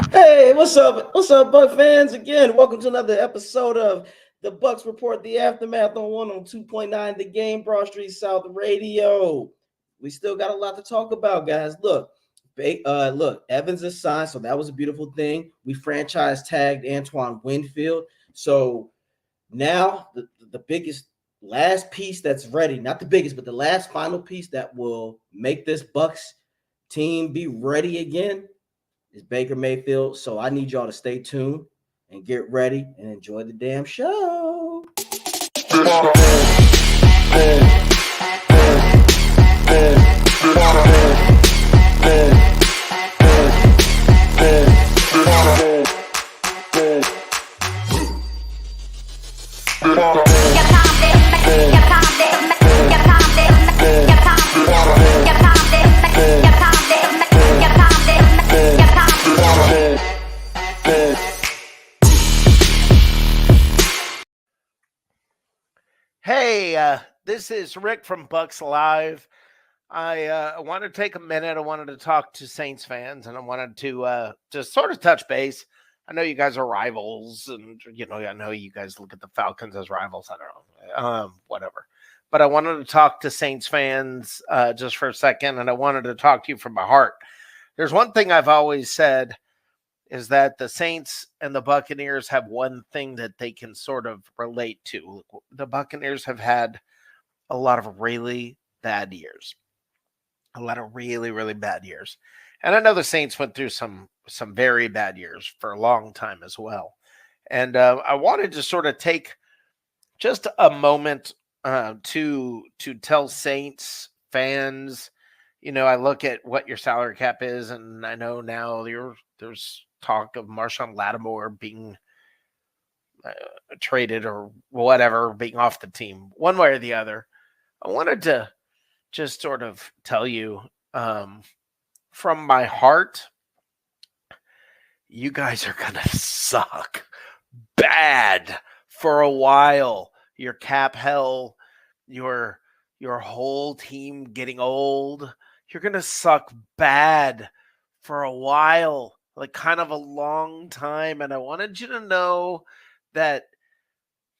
Hey, what's up? What's up, Buck fans? Again, welcome to another episode of the Bucks Report, the aftermath on 102.9 The Game, Broad Street South Radio. We still got a lot to talk about, guys. Look, Evans is signed, so that was a beautiful thing. We franchise tagged Antoine Winfield. So now the biggest last piece that's ready, not the biggest, but the last final piece that will make this Bucks team be ready again is Baker Mayfield. So I need y'all to stay tuned and get ready and enjoy the damn show. Hey, this is Rick from Bucs Live. I wanted to take a minute. I wanted to talk to Saints fans, and I wanted to just sort of touch base. I know you guys are rivals, and I know you guys look at the Falcons as rivals. I don't know, whatever. But I wanted to talk to Saints fans just for a second, and I wanted to talk to you from my heart. There's one thing I've always said is that the Saints and the Buccaneers have one thing that they can sort of relate to. The Buccaneers have had a lot of really bad years. A lot of really, really bad years. And I know the Saints went through some very bad years for a long time as well. And I wanted to sort of take just a moment to tell Saints fans, I look at what your salary cap is, and I know now there's talk of Marshawn Lattimore being traded or whatever, being off the team, one way or the other. I wanted to just sort of tell you from my heart, you guys are going to suck bad for a while. Your cap hell, your whole team getting old, you're going to suck bad for a while. Like kind of a long time. And I wanted you to know that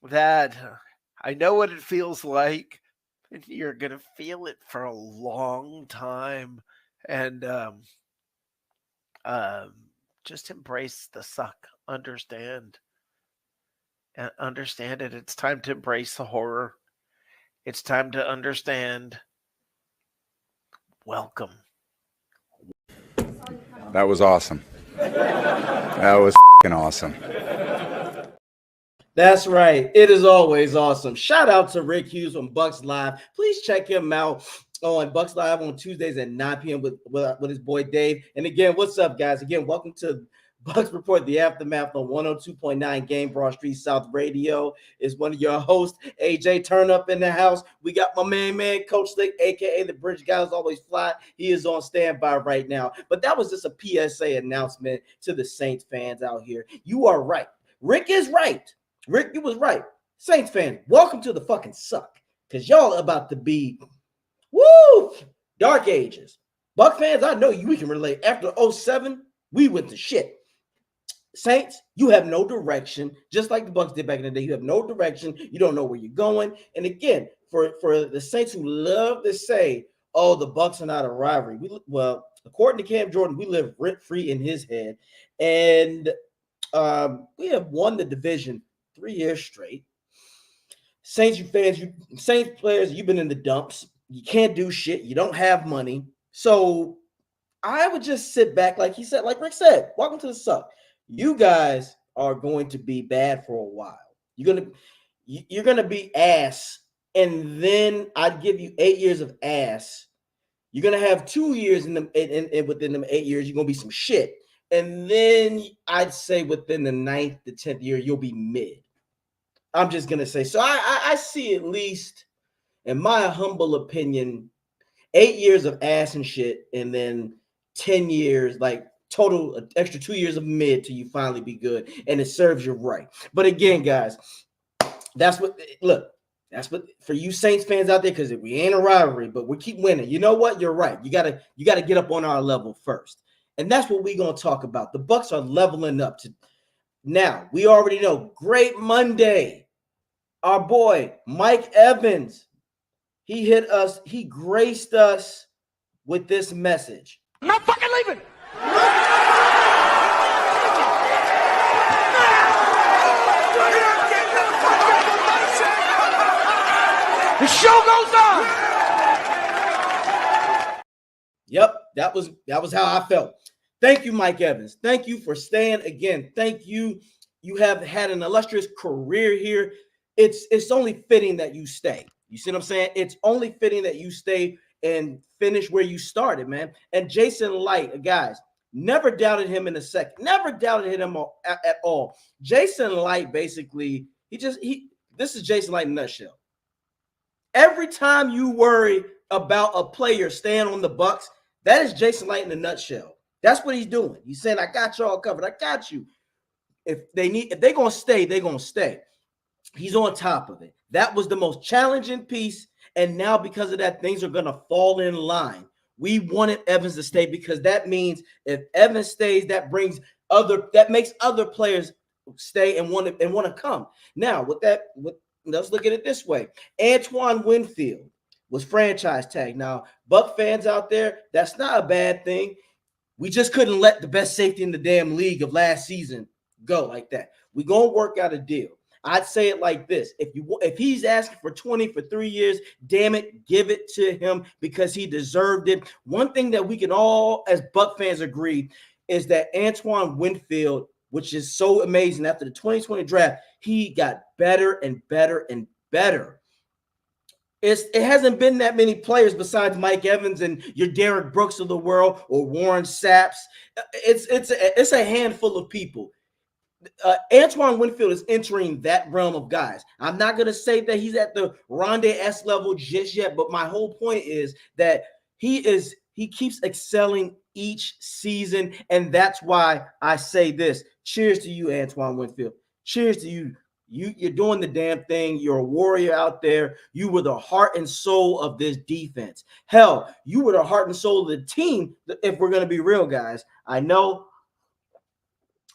I know what it feels like. And you're going to feel it for a long time. And just embrace the suck. Understand. And understand it. It's time to embrace the horror. It's time to understand. Welcome. That was awesome. That was awesome. That's right. It is always awesome. Shout out to Rick Hughes from Bucs Live. Please check him out on Bucs Live on Tuesdays at 9 p.m. with his boy Dave. And again, what's up, guys? Again, welcome to Bucs Report, the aftermath on 102.9 Game, Broad Street South Radio. Is one of your hosts, AJ Turn Up in the house. We got my man, Coach Slick, aka the Bridge Guy, who's always fly. He is on standby right now. But that was just a PSA announcement to the Saints fans out here. You are right. Rick is right. Rick, you was right. Saints fans, welcome to the fucking suck. Because y'all about to be, woo, dark ages. Buck fans, I know we can relate. After 07, we went to shit. Saints, you have no direction, just like the Bucs did back in the day. You have no direction. You don't know where you're going. And again, for the Saints who love to say, "Oh, the Bucs are not a rivalry," well, according to Cam Jordan, we live rent free in his head, and we have won the division 3 years straight. Saints players, you've been in the dumps. You can't do shit. You don't have money, so I would just sit back, like Rick said. Welcome to the suck. You guys are going to be bad for a while. You're gonna be ass, and then I'd give you 8 years of ass. You're gonna have 2 years within them 8 years, you're gonna be some shit, and then I'd say within the 9th to 10th year, you'll be mid. I'm just gonna say so. I see at least, in my humble opinion, 8 years of ass and shit, and then 10 years, like total extra 2 years of mid till you finally be good, and it serves you right. But again, guys, that's what for you Saints fans out there, because we ain't a rivalry, but we keep winning. You know what? You're right. You gotta get up on our level first. And that's what we're going to talk about. The Bucs are leveling up. Now, we already know, great Monday. Our boy, Mike Evans, he hit us. He graced us with this message. I'm not fucking leaving. The show goes on. Yep, that was how I felt. Thank you, Mike Evans. Thank you for staying again. Thank you. You have had an illustrious career here. It's only fitting that you stay. You see what I'm saying? It's only fitting that you stay and finish where you started, man. And Jason Light, guys, never doubted him in a second. Never doubted him at all. Jason Light, basically, this is Jason Light in a nutshell. Every time you worry about a player staying on the Bucs, that is Jason Light in a nutshell. That's what he's doing. He's saying, I got y'all covered. I got you. If they're gonna stay, they're gonna stay. He's on top of it. That was the most challenging piece. And now, because of that, things are gonna fall in line. We wanted Evans to stay because that means if Evans stays, that makes other players stay and want to come. Now, let's look at it this way. Antoine Winfield was franchise tagged. Now, Buck fans out there, that's not a bad thing. We just couldn't let the best safety in the damn league of last season go like that. We're going to work out a deal. I'd say it like this. If he's asking for 20 for 3 years, damn it, give it to him because he deserved it. One thing that we can all, as Buck fans, agree is that Antoine Winfield, which is so amazing, after the 2020 draft, he got better and better and better. It hasn't been that many players besides Mike Evans and your Derek Brooks of the world or Warren Saps. It's a handful of people. Antoine Winfield is entering that realm of guys. I'm not going to say that he's at the Rondé S level just yet, but my whole point is that he keeps excelling each season, and that's why I say this. Cheers to you, Antoine Winfield. Cheers to you. You're doing the damn thing. You're a warrior out there. You were the heart and soul of this defense. Hell, you were the heart and soul of the team, if we're going to be real, guys. I know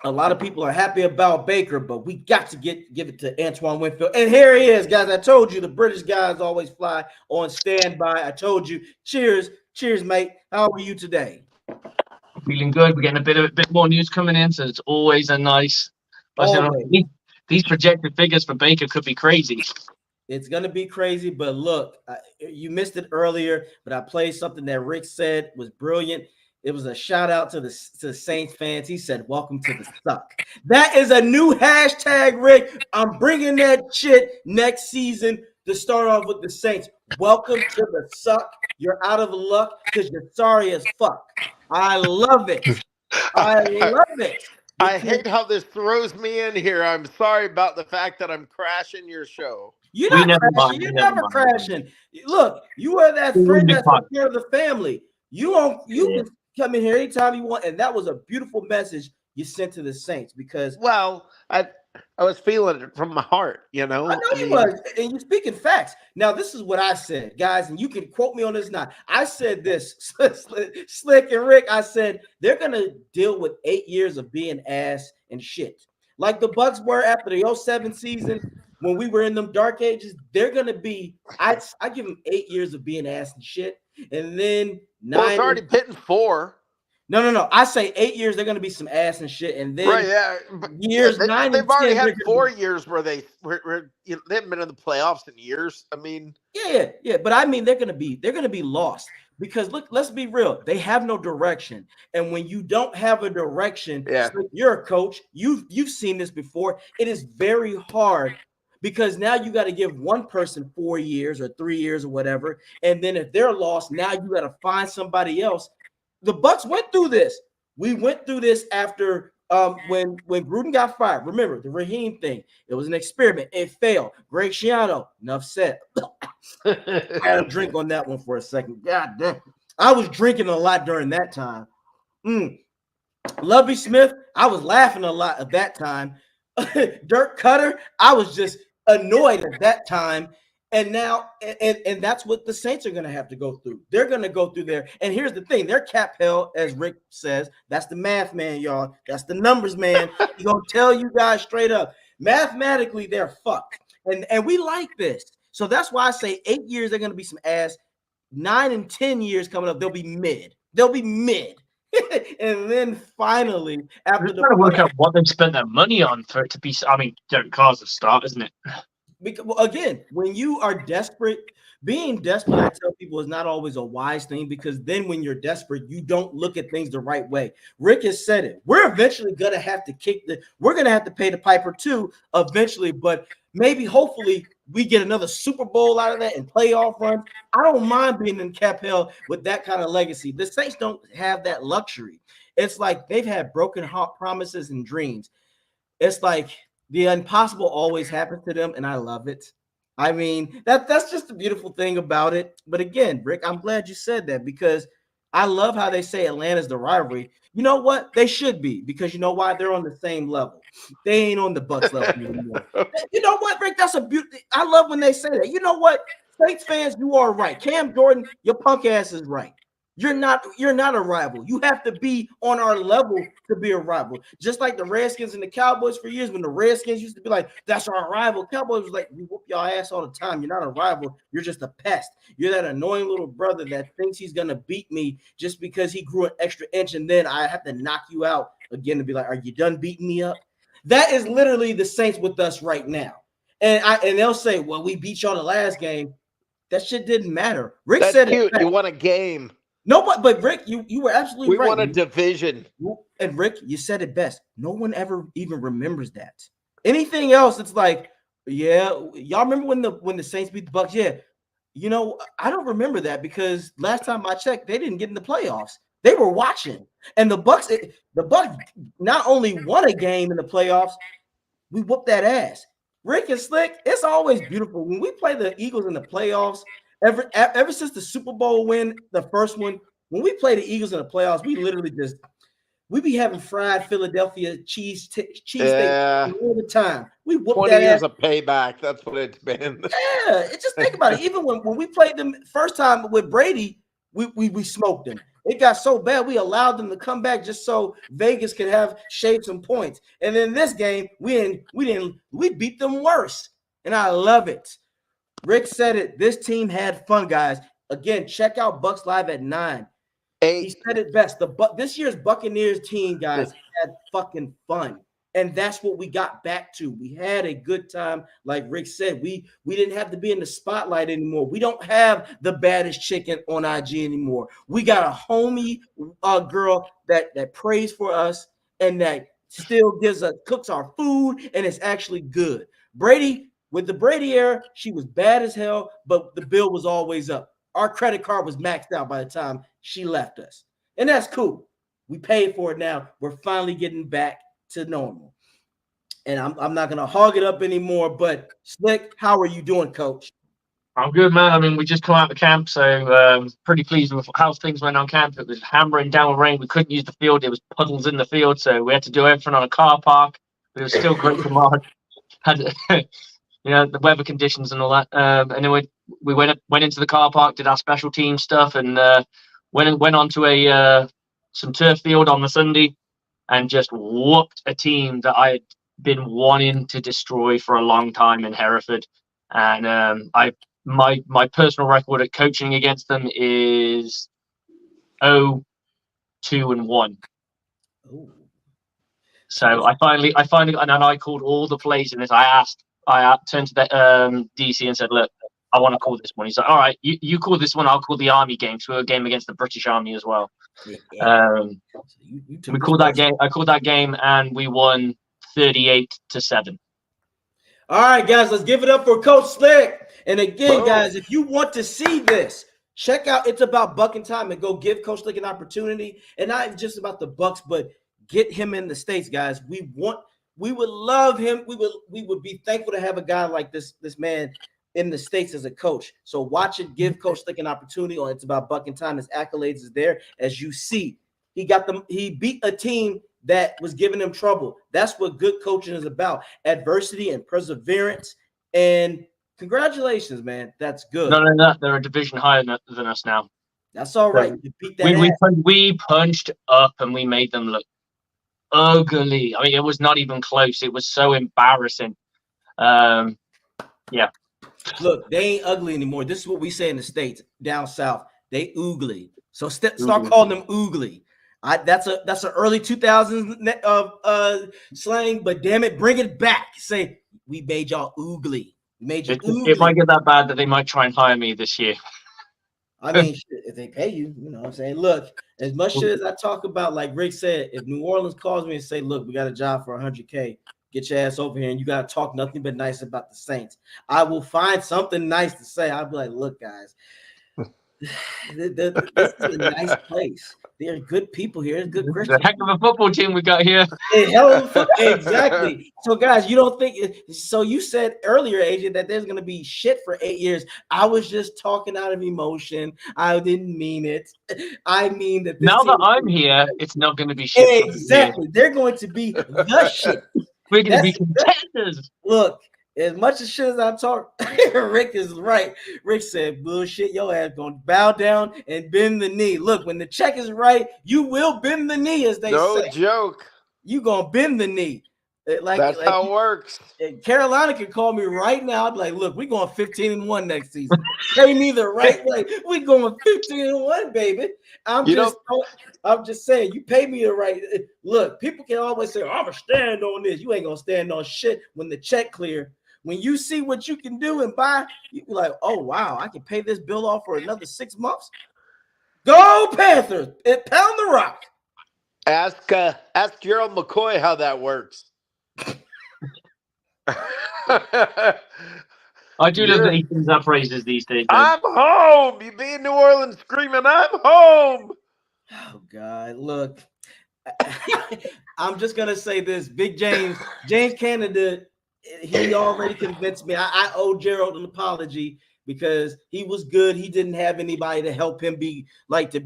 a lot of people are happy about Baker, but we got to give it to Antoine Winfield. And here he is, guys. I told you the British guys always fly on standby. I told you. Cheers. Cheers, mate. How are you today? Feeling good. We're getting a bit more news coming in, so it's always a nice. These projected figures for Baker could be crazy. It's going to be crazy, but look, you missed it earlier, but I played something that Rick said was brilliant. It was a shout out to the Saints fans. He said, welcome to the suck. That is a new hashtag, Rick. I'm bringing that shit next season to start off with the Saints. Welcome to the suck. You're out of luck because you're sorry as fuck. I love it. I love it. I hate how this throws me in here. I'm sorry about the fact that I'm crashing your show. You're not crashing. You're never crashing. Look, you are that friend that's a part of the family. You can come in here anytime you want, and that was a beautiful message you sent to the Saints because. Well, I was feeling it from my heart, you know. I know you was, and you're speaking facts. Now, this is what I said, guys, and you can quote me on this now. I said this, Slick and Rick. I said they're gonna deal with 8 years of being ass and shit, like the Bucs were after the 2007 season when we were in them dark ages. They're gonna be. I give them 8 years of being ass and shit, and then 9. Well, it's already hitting 4. No. I say 8 years. They're going to be some ass and shit, and then years 9 they've and already 10, had 4 years where they haven't been in the playoffs in years. I mean, yeah. But I mean, they're going to be lost because look, let's be real. They have no direction, and when you don't have a direction, so you're a coach. You've seen this before. It is very hard. Because now you got to give one person 4 years or 3 years or whatever, and then if they're lost, now you got to find somebody else. The Bucs went through this. We went through this after when Gruden got fired. Remember the Raheem thing? It was an experiment. It failed. Greg Schiano, enough said. I had a drink on that one for a second. God damn. I was drinking a lot during that time. Lovie Smith, I was laughing a lot at that time. Dirk Cutter, I was just annoyed at that time. And now, and that's what the Saints are going to have to go through. They're going to go through there. And here's the thing: their cap held, as Rick says, that's the math man, y'all. That's the numbers man. He's going to tell you guys straight up. Mathematically, they're fucked. And we like this. So that's why I say 8 years, they're going to be some ass. 9 and 10 years coming up, they'll be mid. They'll be mid. And then finally, after trying to work out what they've spent their money on for it to be. I mean, Derek Carr's a start, isn't it? Because, well, again, when you are desperate, being desperate, I tell people, is not always a wise thing, because then when you're desperate, you don't look at things the right way. Rick has said it. We're eventually going to have to we're going to have to pay the piper too eventually, but maybe, hopefully, we get another Super Bowl out of that and playoff run. I don't mind being in cap hell with that kind of legacy. The Saints don't have that luxury. It's like they've had broken heart promises and dreams. It's like the impossible always happens to them, and I love it. I mean, that's just the beautiful thing about it. But again, Rick, I'm glad you said that, because I love how they say Atlanta's the rivalry. You know what? They should be, because you know why? They're on the same level. They ain't on the Bucs level anymore. You know what, Rick? That's a beauty. I love when they say that. You know what? Saints fans, you are right. Cam Jordan, your punk ass is right. You're not a rival. You have to be on our level to be a rival. Just like the Redskins and the Cowboys for years, when the Redskins used to be like, that's our rival. Cowboys was like, we whoop y'all ass all the time. You're not a rival. You're just a pest. You're that annoying little brother that thinks he's going to beat me just because he grew an extra inch, and then I have to knock you out again to be like, are you done beating me up? That is literally the Saints with us right now. And they'll say, well, we beat y'all the last game. That shit didn't matter. Rick That's said cute. it. You won a game. No, but Rick, you were absolutely We right. won a division. And Rick, you said it best. No one ever even remembers that. Anything else, it's like, yeah, y'all remember when the Saints beat the Bucs? Yeah. You know, I don't remember that, because last time I checked, they didn't get in the playoffs. They were watching. And the Bucs not only won a game in the playoffs, we whooped that ass. Rick and Slick, it's always beautiful when we play the Eagles in the playoffs. Ever since the Super Bowl win, the first one, when we play the Eagles in the playoffs, we literally we be having fried Philadelphia cheese steak all the time. We whoop 20 that years ass. of payback. That's what it's been. Yeah, just think about it. Even when we played them first time with Brady, we smoked them. It got so bad we allowed them to come back just so Vegas could shave some points. And then this game, we beat them worse. And I love it. Rick said it. This team had fun, guys. Again, check out Bucs Live at 9. 8. He said it best. This year's Buccaneers team, guys, had fucking fun. And that's what we got back to. We had a good time. Like Rick said, we didn't have to be in the spotlight anymore. We don't have the baddest chicken on IG anymore. We got a homie girl that prays for us and that still cooks our food, and it's actually good. Brady, with the Brady era, she was bad as hell, but the bill was always up. Our credit card was maxed out by the time she left us. And that's cool. We paid for it now. We're finally getting back to normal. And I'm not going to hog it up anymore, but Slick, how are you doing, Coach? I'm good, man. I mean, we just come out of the camp, so pretty pleased with how things went on camp. It was hammering down with rain. We couldn't use the field. It was puddles in the field, so we had to do everything on a car park. But it was still great to mark. Had the weather conditions and all that. And then we went into the car park, did our special team stuff, and went on to some turf field on the Sunday, and just whooped a team that I had been wanting to destroy for a long time in Hereford. And my personal record at coaching against them is 0-2-1. Ooh. So I finally, and I called all the plays in this. I turned to the DC and said, "Look, I want to call this one." He's like, "All right, you call this one. I'll call the Army game." So we were a game against the British Army as well. Yeah. We called that game. I called that game, and we won 38-7. All right, guys, let's give it up for Coach Slick. And again, guys, if you want to see this, check out It's About Buck and Time and go give Coach Slick an opportunity. And not just about the Bucs, but get him in the States, guys. We would love him. We would be thankful to have a guy like this man in the States as a coach. So watch it, give Coach Slick an opportunity on It's About Buck and Time. His accolades is there. As you see, he beat a team that was giving him trouble. That's what good coaching is about. Adversity and perseverance. And Congratulations, man. That's good. Not only that, they're a division higher than us now. That's all right. You beat that We punched up and we made them look ugly. I mean, it was not even close. It was so embarrassing. Yeah. Look, they ain't ugly anymore. This is what we say in the States down south. They oogly. So start calling them oogly. That's an early 2000s slang, but damn it, bring it back. Say we made y'all oogly. We made you oogly. It might get that bad that they might try and hire me this year. I mean, shit, if they pay you, you know what I'm saying? Look, as much shit as I talk about, like Rick said, if New Orleans calls me and say, look, we got a job for $100K, get your ass over here and you got to talk nothing but nice about the Saints. I will find something nice to say. I'll be like, look, guys, this is a nice place. There are good people here. It's good Christian. The heck of a football team we got here. Exactly. So, guys, you don't think so? You said earlier, Agent, that there's going to be shit for 8 years. I was just talking out of emotion. I didn't mean it. I mean that. Now that I'm here, it's not going to be shit. Exactly. They're going to be the shit. We're going to be contenders. Look. As much as shit as I talk, Rick is right. Rick said, bullshit, your ass gonna bow down and bend the knee. Look, when the check is right, you will bend the knee, as they say. No joke. You gonna bend the knee. That's how it works. Carolina can call me right now. I'd be like, look, we're going 15-1 next season. Pay me the right way. We're going 15-1, baby. I'm just saying, you pay me the right. Look, people can always say, I'm gonna stand on this. You ain't gonna stand on shit when the check clear. When you see what you can do and buy, you be like, oh, wow, I can pay this bill off for another 6 months. Go Panthers. Pound the rock. Ask Gerald McCoy how that works. I do love that he sings up phrases these days. I'm home. You be in New Orleans screaming, I'm home. Oh, God. Look, I'm just going to say this. Big James Canada, he already convinced me. I owe Gerald an apology because he was good. He didn't have anybody to help him be.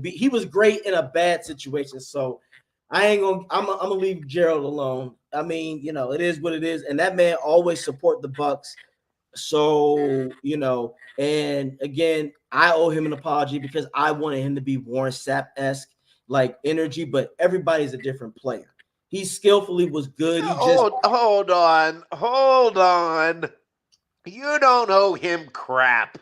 He was great in a bad situation. So I'm gonna leave Gerald alone. I mean, you know, it is what it is. And that man always support the Bucs. So, you know, and again, I owe him an apology because I wanted him to be Warren Sapp-esque, like energy, but everybody's a different player. He skillfully was good. Hold on. You don't owe him crap.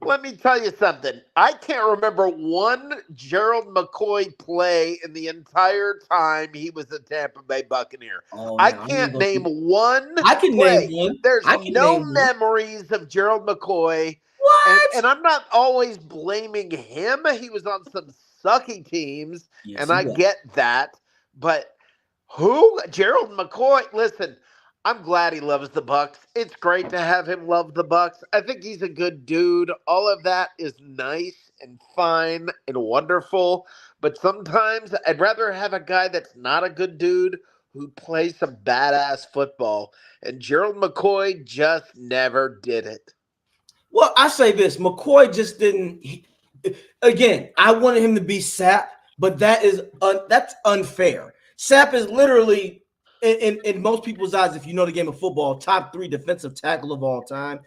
Let me tell you something. I can't remember one Gerald McCoy play in the entire time he was a Tampa Bay Buccaneer. I can't name one. I can name one. There's no memories of Gerald McCoy. What? And I'm not always blaming him. He was on some sucky teams, and I get that. But who? Gerald McCoy. Listen, I'm glad he loves the Bucs. It's great to have him love the Bucs. I think he's a good dude. All of that is nice and fine and wonderful. But sometimes I'd rather have a guy that's not a good dude who plays some badass football. And Gerald McCoy just never did it. Well, I say this. McCoy just didn't. Again, I wanted him to be Sapp, but that's unfair. Sapp is literally, in most people's eyes, if you know the game of football, top 3 defensive tackle of all time.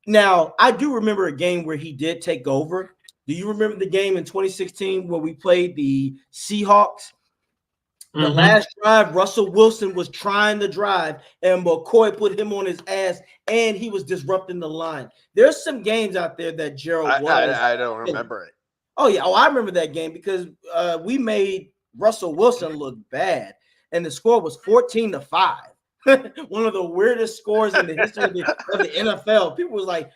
Now, I do remember a game where he did take over. Do you remember the game in 2016 where we played the Seahawks? The last drive, Russell Wilson was trying to drive, and McCoy put him on his ass, and he was disrupting the line. There's some games out there that Gerald was. I don't remember it. Oh, yeah. Oh, I remember that game because we made Russell Wilson look bad, and the score was 14-5. One of the weirdest scores in the history of the NFL. People was like,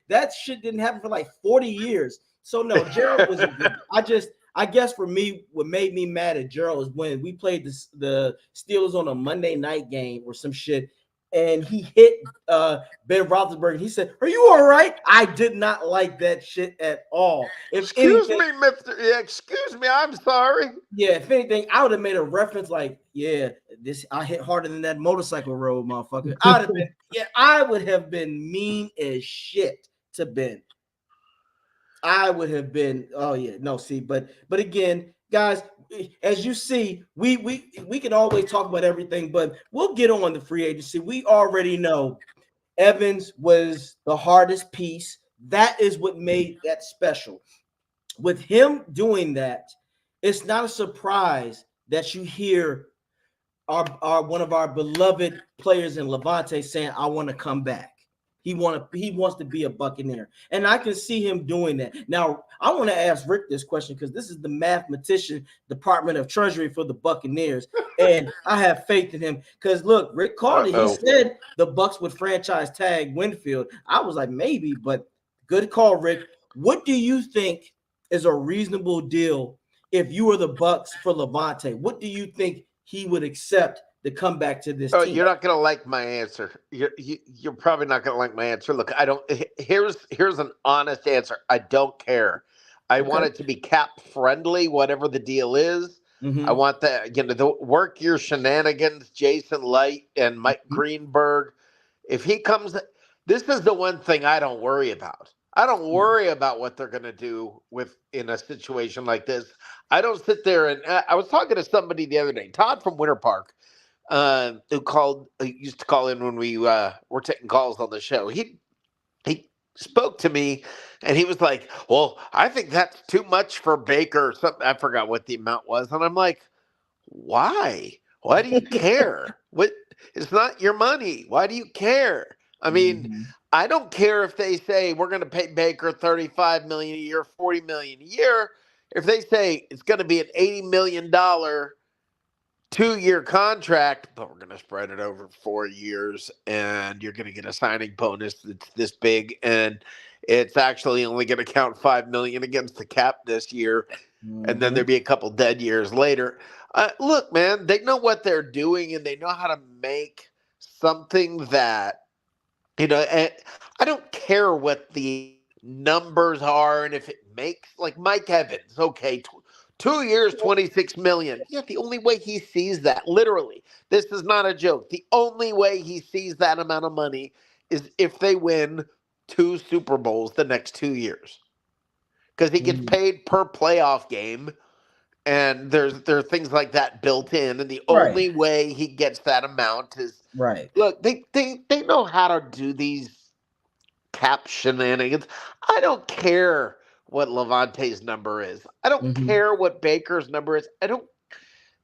that shit didn't happen for like 40 years. So, no, Gerald was I guess for me, what made me mad at Gerald is when we played the Steelers on a Monday night game or some shit, and he hit Ben Roethlisberger. And he said, "Are you all right?" I did not like that shit at all. Excuse me, Mister. Excuse me, I'm sorry. Yeah, if anything, I would have made a reference like, "Yeah, I hit harder than that motorcycle road, motherfucker." I would have been mean as shit to Ben. I would have been, but again, guys, as you see, we can always talk about everything, but we'll get on the free agency. We already know Evans was the hardest piece. That is what made that special. With him doing that, it's not a surprise that you hear our one of our beloved players in Levante saying, "I want to come back." He wants to be a Buccaneer, and I can see him doing that. Now, I want to ask Rick this question because this is the mathematician Department of Treasury for the Buccaneers, and I have faith in him. Because look, Rick called it. He said the Bucs would franchise tag Winfield. I was like maybe, but good call, Rick. What do you think is a reasonable deal if you were the Bucs for Levante? What do you think he would accept to come back to this team? You're not gonna like my answer. You're probably not gonna like my answer. Look, I don't. Here's an honest answer. I don't care. I want it to be cap friendly, whatever the deal is. I want that the work your shenanigans, Jason Light and Mike Greenberg. If he comes, this is the one thing I don't worry about. I don't worry about what they're going to do in a situation like this. I don't sit there and I was talking to somebody the other day, Todd from Winter Park, who used to call in when we were taking calls on the show. He spoke to me and he was like, "Well, I think that's too much for Baker." Or something. I forgot what the amount was, and I'm like, "Why? Why do you care? What? It's not your money. Why do you care?" I mean, I don't care if they say we're going to pay Baker $35 million a year, $40 million a year. If they say it's going to be an $80 million 2-year contract, but we're going to spread it over 4 years, and you're going to get a signing bonus that's this big, and it's actually only going to count $5 million against the cap this year, and then there'll be a couple dead years later. Look, man, they know what they're doing, and they know how to make something that. And I don't care what the numbers are, and if it makes like Mike Evans, okay, 2 years, $26 million. Yeah, the only way he sees that, literally, this is not a joke. The only way he sees that amount of money is if they win 2 Super Bowls the next 2 years, because he gets paid per playoff game, and there are things like that built in, and the only way he gets that amount is Look, they know how to do these cap shenanigans. I don't care what Levante's number is. I don't care what Baker's number is. I don't.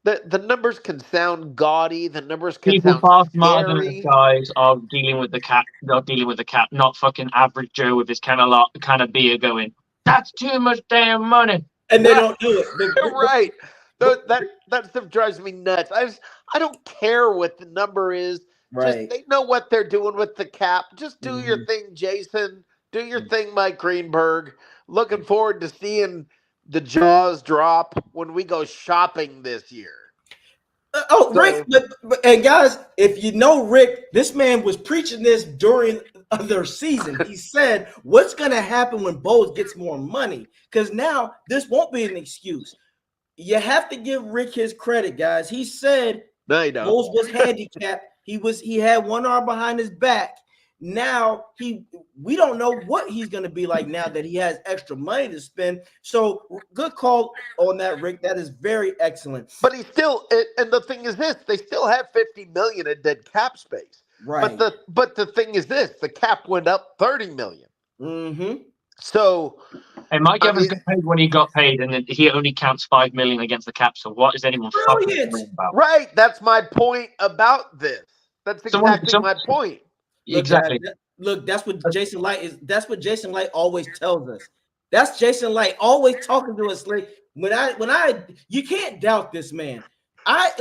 The numbers can sound gaudy. The numbers can People sound far smarter than scary. us guys are dealing with the cap. Not dealing with the cap. Not fucking average Joe with his kind of beer going. That's too much damn money. And they don't do it. Right. That stuff drives me nuts. I don't care what the number is. Just they know what they're doing with the cap. Just do your thing, Jason. Do your thing, Mike Greenberg. Looking forward to seeing the jaws drop when we go shopping this year. Rick, and guys, if you know Rick, this man was preaching this during their season. He said, "What's going to happen when Bowles gets more money?" Because now this won't be an excuse. You have to give Rick his credit, guys. He said Bowles was handicapped. He had one arm behind his back. Now we don't know what he's going to be like now that he has extra money to spend. So good call on that, Rick. That is very excellent. But he still, and the thing is this: they still have $50 million in dead cap space. Right. But the thing is this: the cap went up $30 million. So, and Mike Evans got paid when he got paid, and then he only counts $5 million against the cap. So what is anyone fucking about? Right. That's my point about this. That's exactly my point. Exactly. Look, that's what Jason Light is. That's what Jason Light always tells us. That's Jason Light always talking to us. Like you can't doubt this man. I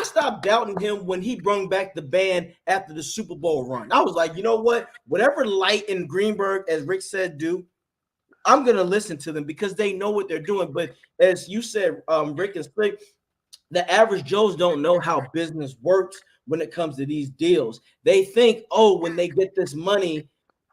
stopped doubting him when he brought back the band after the Super Bowl run. I was like, you know what? Whatever Light and Greenberg, as Rick said, do, I'm gonna listen to them because they know what they're doing. But as you said, Rick and Slick, the average Joes don't know how business works when it comes to these deals. They think, oh, when they get this money,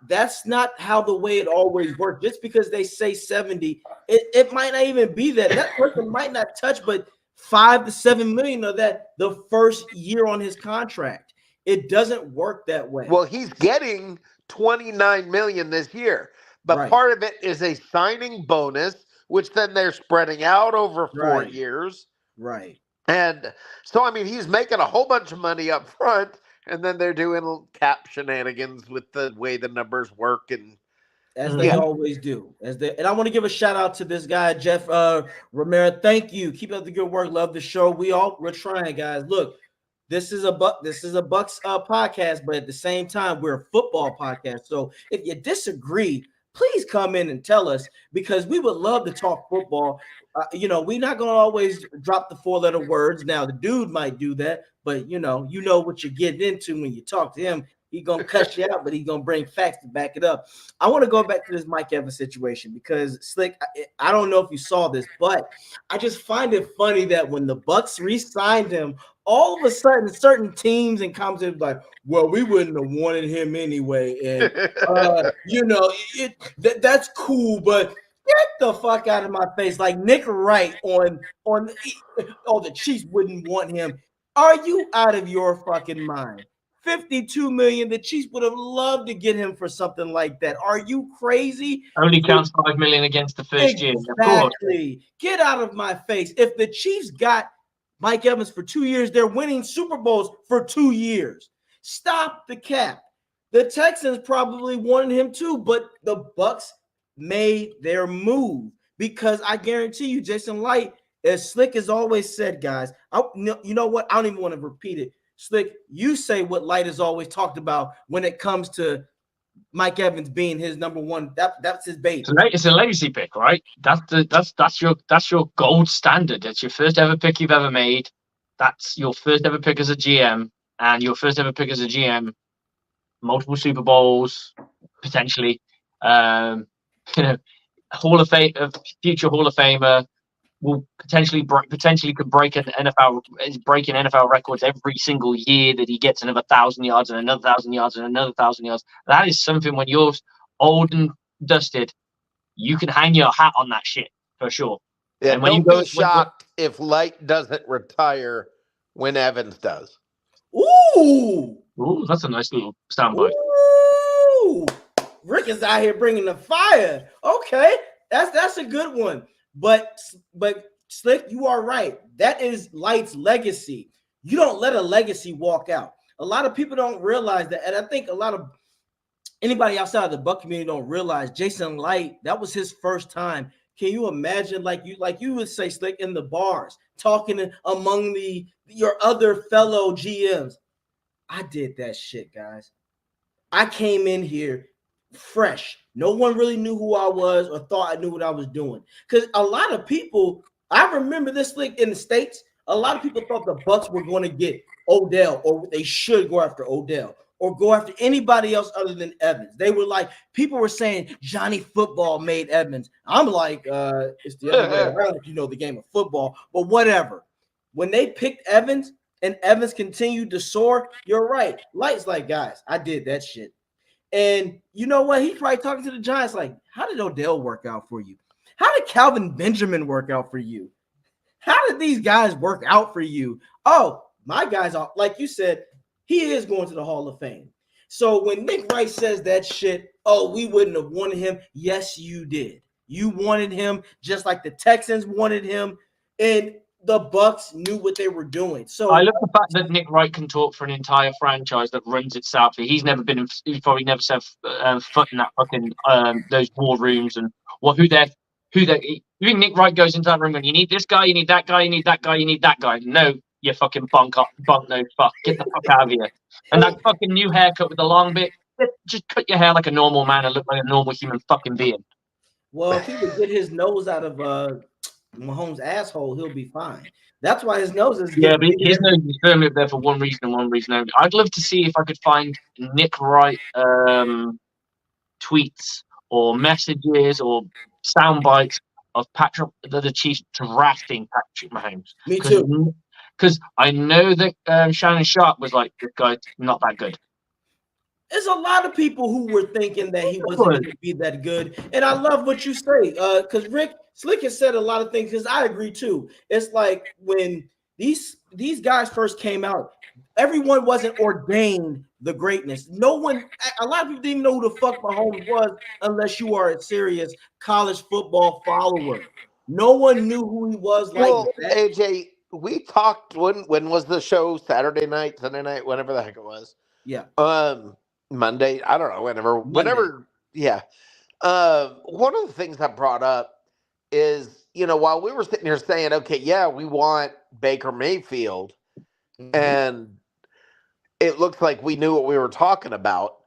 that's not how the way it always works. Just because they say 70, it might not even be that. That person might not touch but 5 to 7 million of that the first year on his contract. It doesn't work that way. Well, he's getting $29 million this year, but part of it is a signing bonus, which then they're spreading out over 4 years. Right. And so, I mean, he's making a whole bunch of money up front, And then they're doing cap shenanigans with the way the numbers work. And as they always do. And I want to give a shout out to this guy, Jeff Romero. Thank you. Keep up the good work. Love the show. We're trying, guys. Look, this is a Bucs podcast, but at the same time, we're a football podcast. So if you disagree, please come in and tell us, because we would love to talk football. We're not going to always drop the 4-letter words. Now, the dude might do that, but you know what you're getting into when you talk to him. He's going to cuss you out, but he's going to bring facts to back it up. I want to go back to this Mike Evans situation, because Slick, I don't know if you saw this, but I just find it funny that when the Bucs re-signed him, all of a sudden certain teams and commentators like, well, we wouldn't have wanted him anyway. And, that's cool, but get the fuck out of my face. Like Nick Wright the Chiefs wouldn't want him. Are you out of your fucking mind? $52 million. The Chiefs would have loved to get him for something like that. Are you crazy? Only counts $5 million against the first year. Exactly. Get out of my face. If the Chiefs got Mike Evans for 2 years, they're winning Super Bowls for 2 years. Stop the cap. The Texans probably wanted him too, but the Bucs made their move, because I guarantee you, Jason Light, as Slick has always said, guys, you know what? I don't even want to repeat it. Slick, you say what Light has always talked about when it comes to Mike Evans being his number one. That's his baby. It's a legacy pick, right? That's your gold standard. That's your first ever pick you've ever made. That's your first ever pick as a GM, and your first ever pick as a GM, multiple Super Bowls, potentially. Hall of Fame, future Hall of Famer, will potentially could break an NFL, is breaking NFL records every single year that he gets another 1,000 yards and another 1,000 yards and another 1,000 yards. That is something, when you're old and dusted, you can hang your hat on that shit for sure. Yeah, and when don't you go, be shocked if Light doesn't retire when Evans does. Ooh, that's a nice little soundbite. Ooh, Rick is out here bringing the fire. Okay, that's a good one. But Slick, you are right. That is Light's legacy. You don't let a legacy walk out. A lot of people don't realize that, and I think a lot of anybody outside of the Buck community don't realize Jason Light, that was his first time. Can you imagine, like you would say, Slick, in the bars, talking among your other fellow GMs? I did that shit, guys. I came in here fresh. No one really knew who I was or thought I knew what I was doing. Because a lot of people, I remember this, like in the States, a lot of people thought the Bucs were going to get Odell, or they should go after Odell, or go after anybody else other than Evans. They were like, people were saying Johnny Football made Evans. I'm like, it's the other way around if you know the game of football, but whatever. When they picked Evans and Evans continued to soar, you're right. Light's like, guys, I did that shit. And you know what? He's probably talking to the Giants like, how did Odell work out for you? How did Calvin Benjamin work out for you? How did these guys work out for you? Oh, my guys are, like you said, he is going to the Hall of Fame. So when Nick Wright says that shit, oh, we wouldn't have wanted him. Yes, you did. You wanted him just like the Texans wanted him. And the Bucs knew what they were doing. So I love the fact that Nick Wright can talk for an entire franchise that runs itself. He's probably never set foot in that fucking those war rooms and who they. You think Nick Wright goes into that room and you need this guy, you need that guy, you need that guy, you need that guy? No, you fucking bunk nose fuck. Get the fuck out of here. And that fucking new haircut with the long bit, just cut your hair like a normal man and look like a normal human fucking being. Well, if he would get his nose out of Mahomes' asshole, he'll be fine. That's why his nose is. Yeah, but his nose is firmly up there for one reason and one reason only. I'd love to see if I could find Nick Wright tweets or messages or sound bites of the Chiefs drafting Patrick Mahomes. Me too. Because I know that Shannon Sharp was like, this guy's not that good. There's a lot of people who were thinking that he wasn't going to be that good. And I love what you say, because Rick Slick has said a lot of things, because I agree too. It's like when these guys first came out, everyone wasn't ordained the greatness. A lot of people didn't even know who the fuck Mahomes was unless you are a serious college football follower. No one knew who he was like that. AJ, we talked when was the show? Saturday night, Sunday night, whenever the heck it was. Yeah. Monday. I don't know. Whenever. Yeah. One of the things I brought up is, while we were sitting here saying, okay, yeah, we want Baker Mayfield, and it looks like we knew what we were talking about.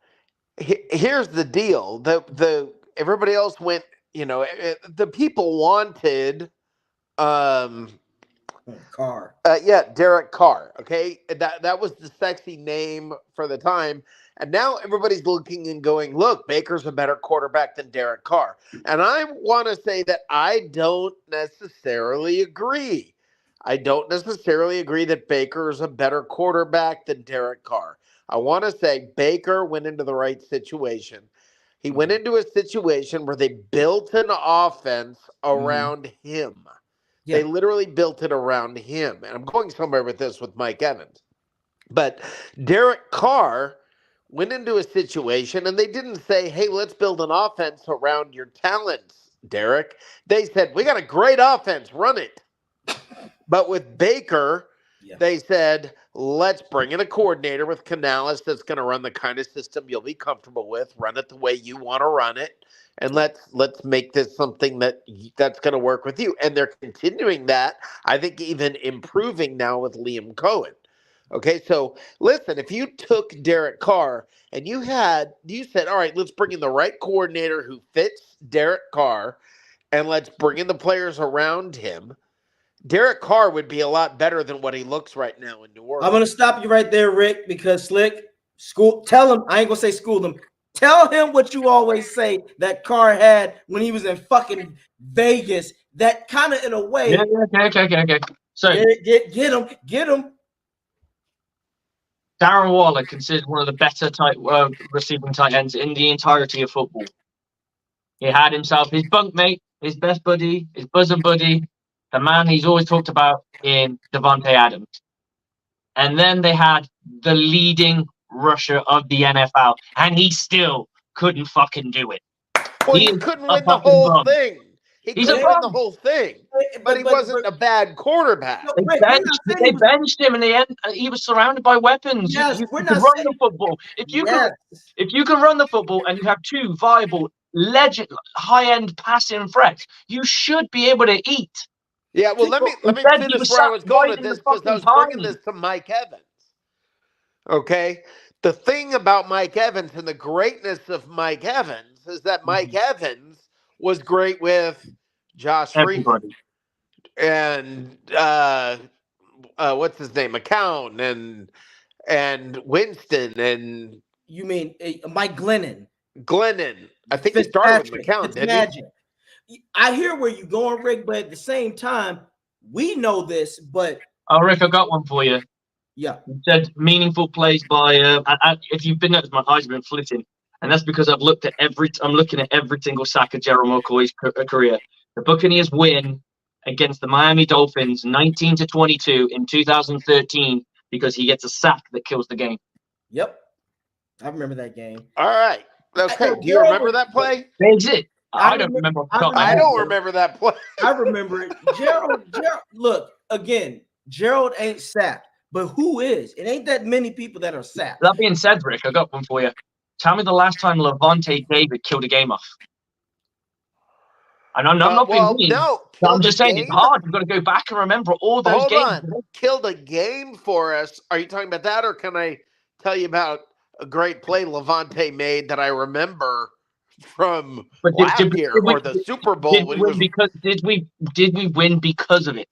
Here's the deal: the everybody else went. The people wanted. Carr. Derek Carr. Okay, that was the sexy name for the time, and now everybody's looking and going, "Look, Baker's a better quarterback than Derek Carr." And I want to say that I don't necessarily agree. I don't necessarily agree that Baker is a better quarterback than Derek Carr. I want to say Baker went into the right situation. He went into a situation where they built an offense around him. Yeah. They literally built it around him. And I'm going somewhere with this with Mike Evans. But Derek Carr went into a situation and they didn't say, hey, let's build an offense around your talents, Derek. They said, we got a great offense, run it. But with Baker, they said, let's bring in a coordinator with Canales that's going to run the kind of system you'll be comfortable with, run it the way you want to run it. And let's make this something that's going to work with you. And they're continuing that, I think, even improving now with Liam Cohen. Okay, so listen, if you took Derek Carr and you said, all right, let's bring in the right coordinator who fits Derek Carr, and let's bring in the players around him, Derek Carr would be a lot better than what he looks right now in New Orleans. I'm going to stop you right there, Rick, because Slick, tell him, I ain't going to say school him. Tell him what you always say that Carr had when he was in fucking Vegas. That kind of, in a way. Yeah, okay. So get him. Darren Waller considered one of the better receiving tight ends in the entirety of football. He had himself his bunkmate, his best buddy, his bosom buddy, the man he's always talked about in Devontae Adams. And then they had the leading rusher of the NFL, and he still couldn't fucking do it. Well, he couldn't win the whole thing. He couldn't win the whole thing, but he wasn't a bad quarterback. They benched him in the end. He was surrounded by weapons. Yes, you can run the football. If you can run the football and you have two viable, high-end passing threats, you should be able to eat. Yeah, well, let me finish where I was going with this, because I was bringing this to Mike Evans. Okay? The thing about Mike Evans and the greatness of Mike Evans is that Mike Evans was great with Josh Freeman and what's his name, McCown and Winston, and you mean Mike Glennon? I think he started with McCown, didn't he? I hear where you're going, Rick, but at the same time, we know this. But Rick, I got one for you. Yeah, you said meaningful plays by. If you've been noticed, my eyes have been flitting, and that's because I'm looking at every single sack of Gerald McCoy's career. The Buccaneers win against the Miami Dolphins 19-22 in 2013 because he gets a sack that kills the game. Yep, I remember that game. All right. Okay. Do you remember that play? That's it. I don't remember. I don't remember that play. I remember it. Gerald, look, again, Gerald ain't sacked, but who is? It ain't that many people that are sacked. That being said, Rick, I got one for you. Tell me the last time Levante David killed a game off. And I'm not being mean. No, I'm just saying it's hard. You've got to go back and remember all those games. Hold on. Killed a game for us. Are you talking about that, or can I tell you about a great play Levante made that I remember from last year or the Super Bowl? Did we win because of it?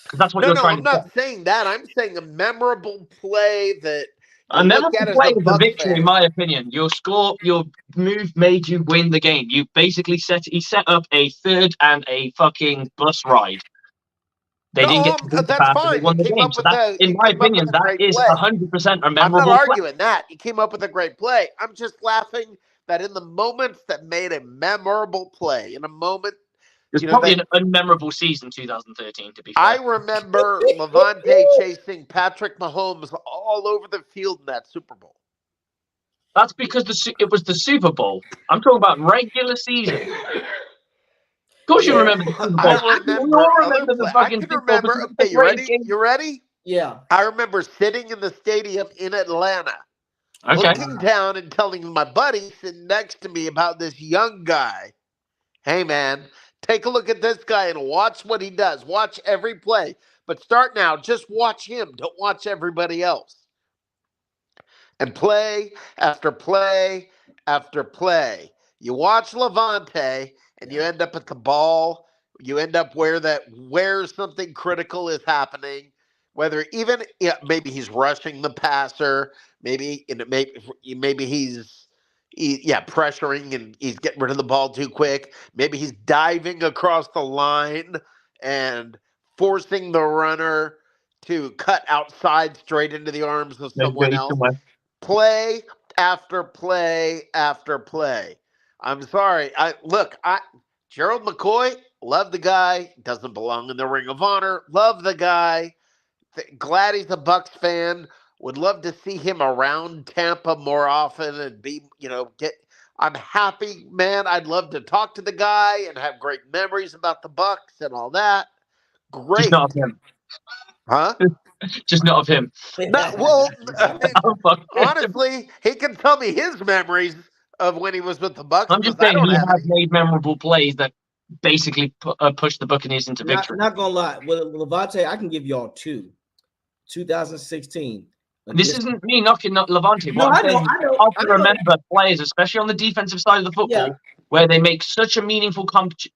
Because that's what you're trying to say. I'm not saying that. I'm saying a memorable play that. A memorable play is a victory, in my opinion. Your move made you win the game. You basically set up a third and a fucking bus ride. They didn't get to that's fine. They won the game. So in my opinion, that is 100% a memorable I'm not arguing that. You came up with a great play. I'm just laughing that in the moments that made a memorable play, in a moment. It's probably an unmemorable season, 2013, to be fair. I remember Levante chasing Patrick Mahomes all over the field in that Super Bowl. That's because it was the Super Bowl. I'm talking about regular season. Of course, you Yeah. remember the Super Bowl. I We remember all other remember the play. I fucking can Super Bowl remember. because it's Okay, the you greatest ready? game. You ready? Yeah. I remember sitting in the stadium in Atlanta, Okay. looking down and telling my buddy sitting next to me about this young guy. Hey, man, take a look at this guy and watch what he does. Watch every play. But start now. Just watch him. Don't watch everybody else. And play after play after play. You watch Levante and you end up at the ball. You end up where something critical is happening. Whether even maybe he's rushing the passer, maybe he's pressuring and he's getting rid of the ball too quick. Maybe he's diving across the line and forcing the runner to cut outside straight into the arms of Let's go someone else. somewhere. Play after play after play. I'm sorry. Gerald McCoy, love the guy. Doesn't belong in the Ring of Honor. Love the guy. Glad he's a Bucs fan. Would love to see him around Tampa more often and get. I'm happy, man. I'd love to talk to the guy and have great memories about the Bucs and all that. Just Great, not of him. huh? Just not of him. No, well, Oh, fuck. honestly, he can tell me his memories of when he was with the Bucs I'm because just I saying don't he have has any. made memorable plays that basically pushed the Buccaneers into victory. Not gonna lie. With Levante, I can give y'all two. 2016. This isn't me knocking Levante. No, What I'm I know, saying is I know, I I can know. remember players, especially on the defensive side of the football, Yeah. where they make such a meaningful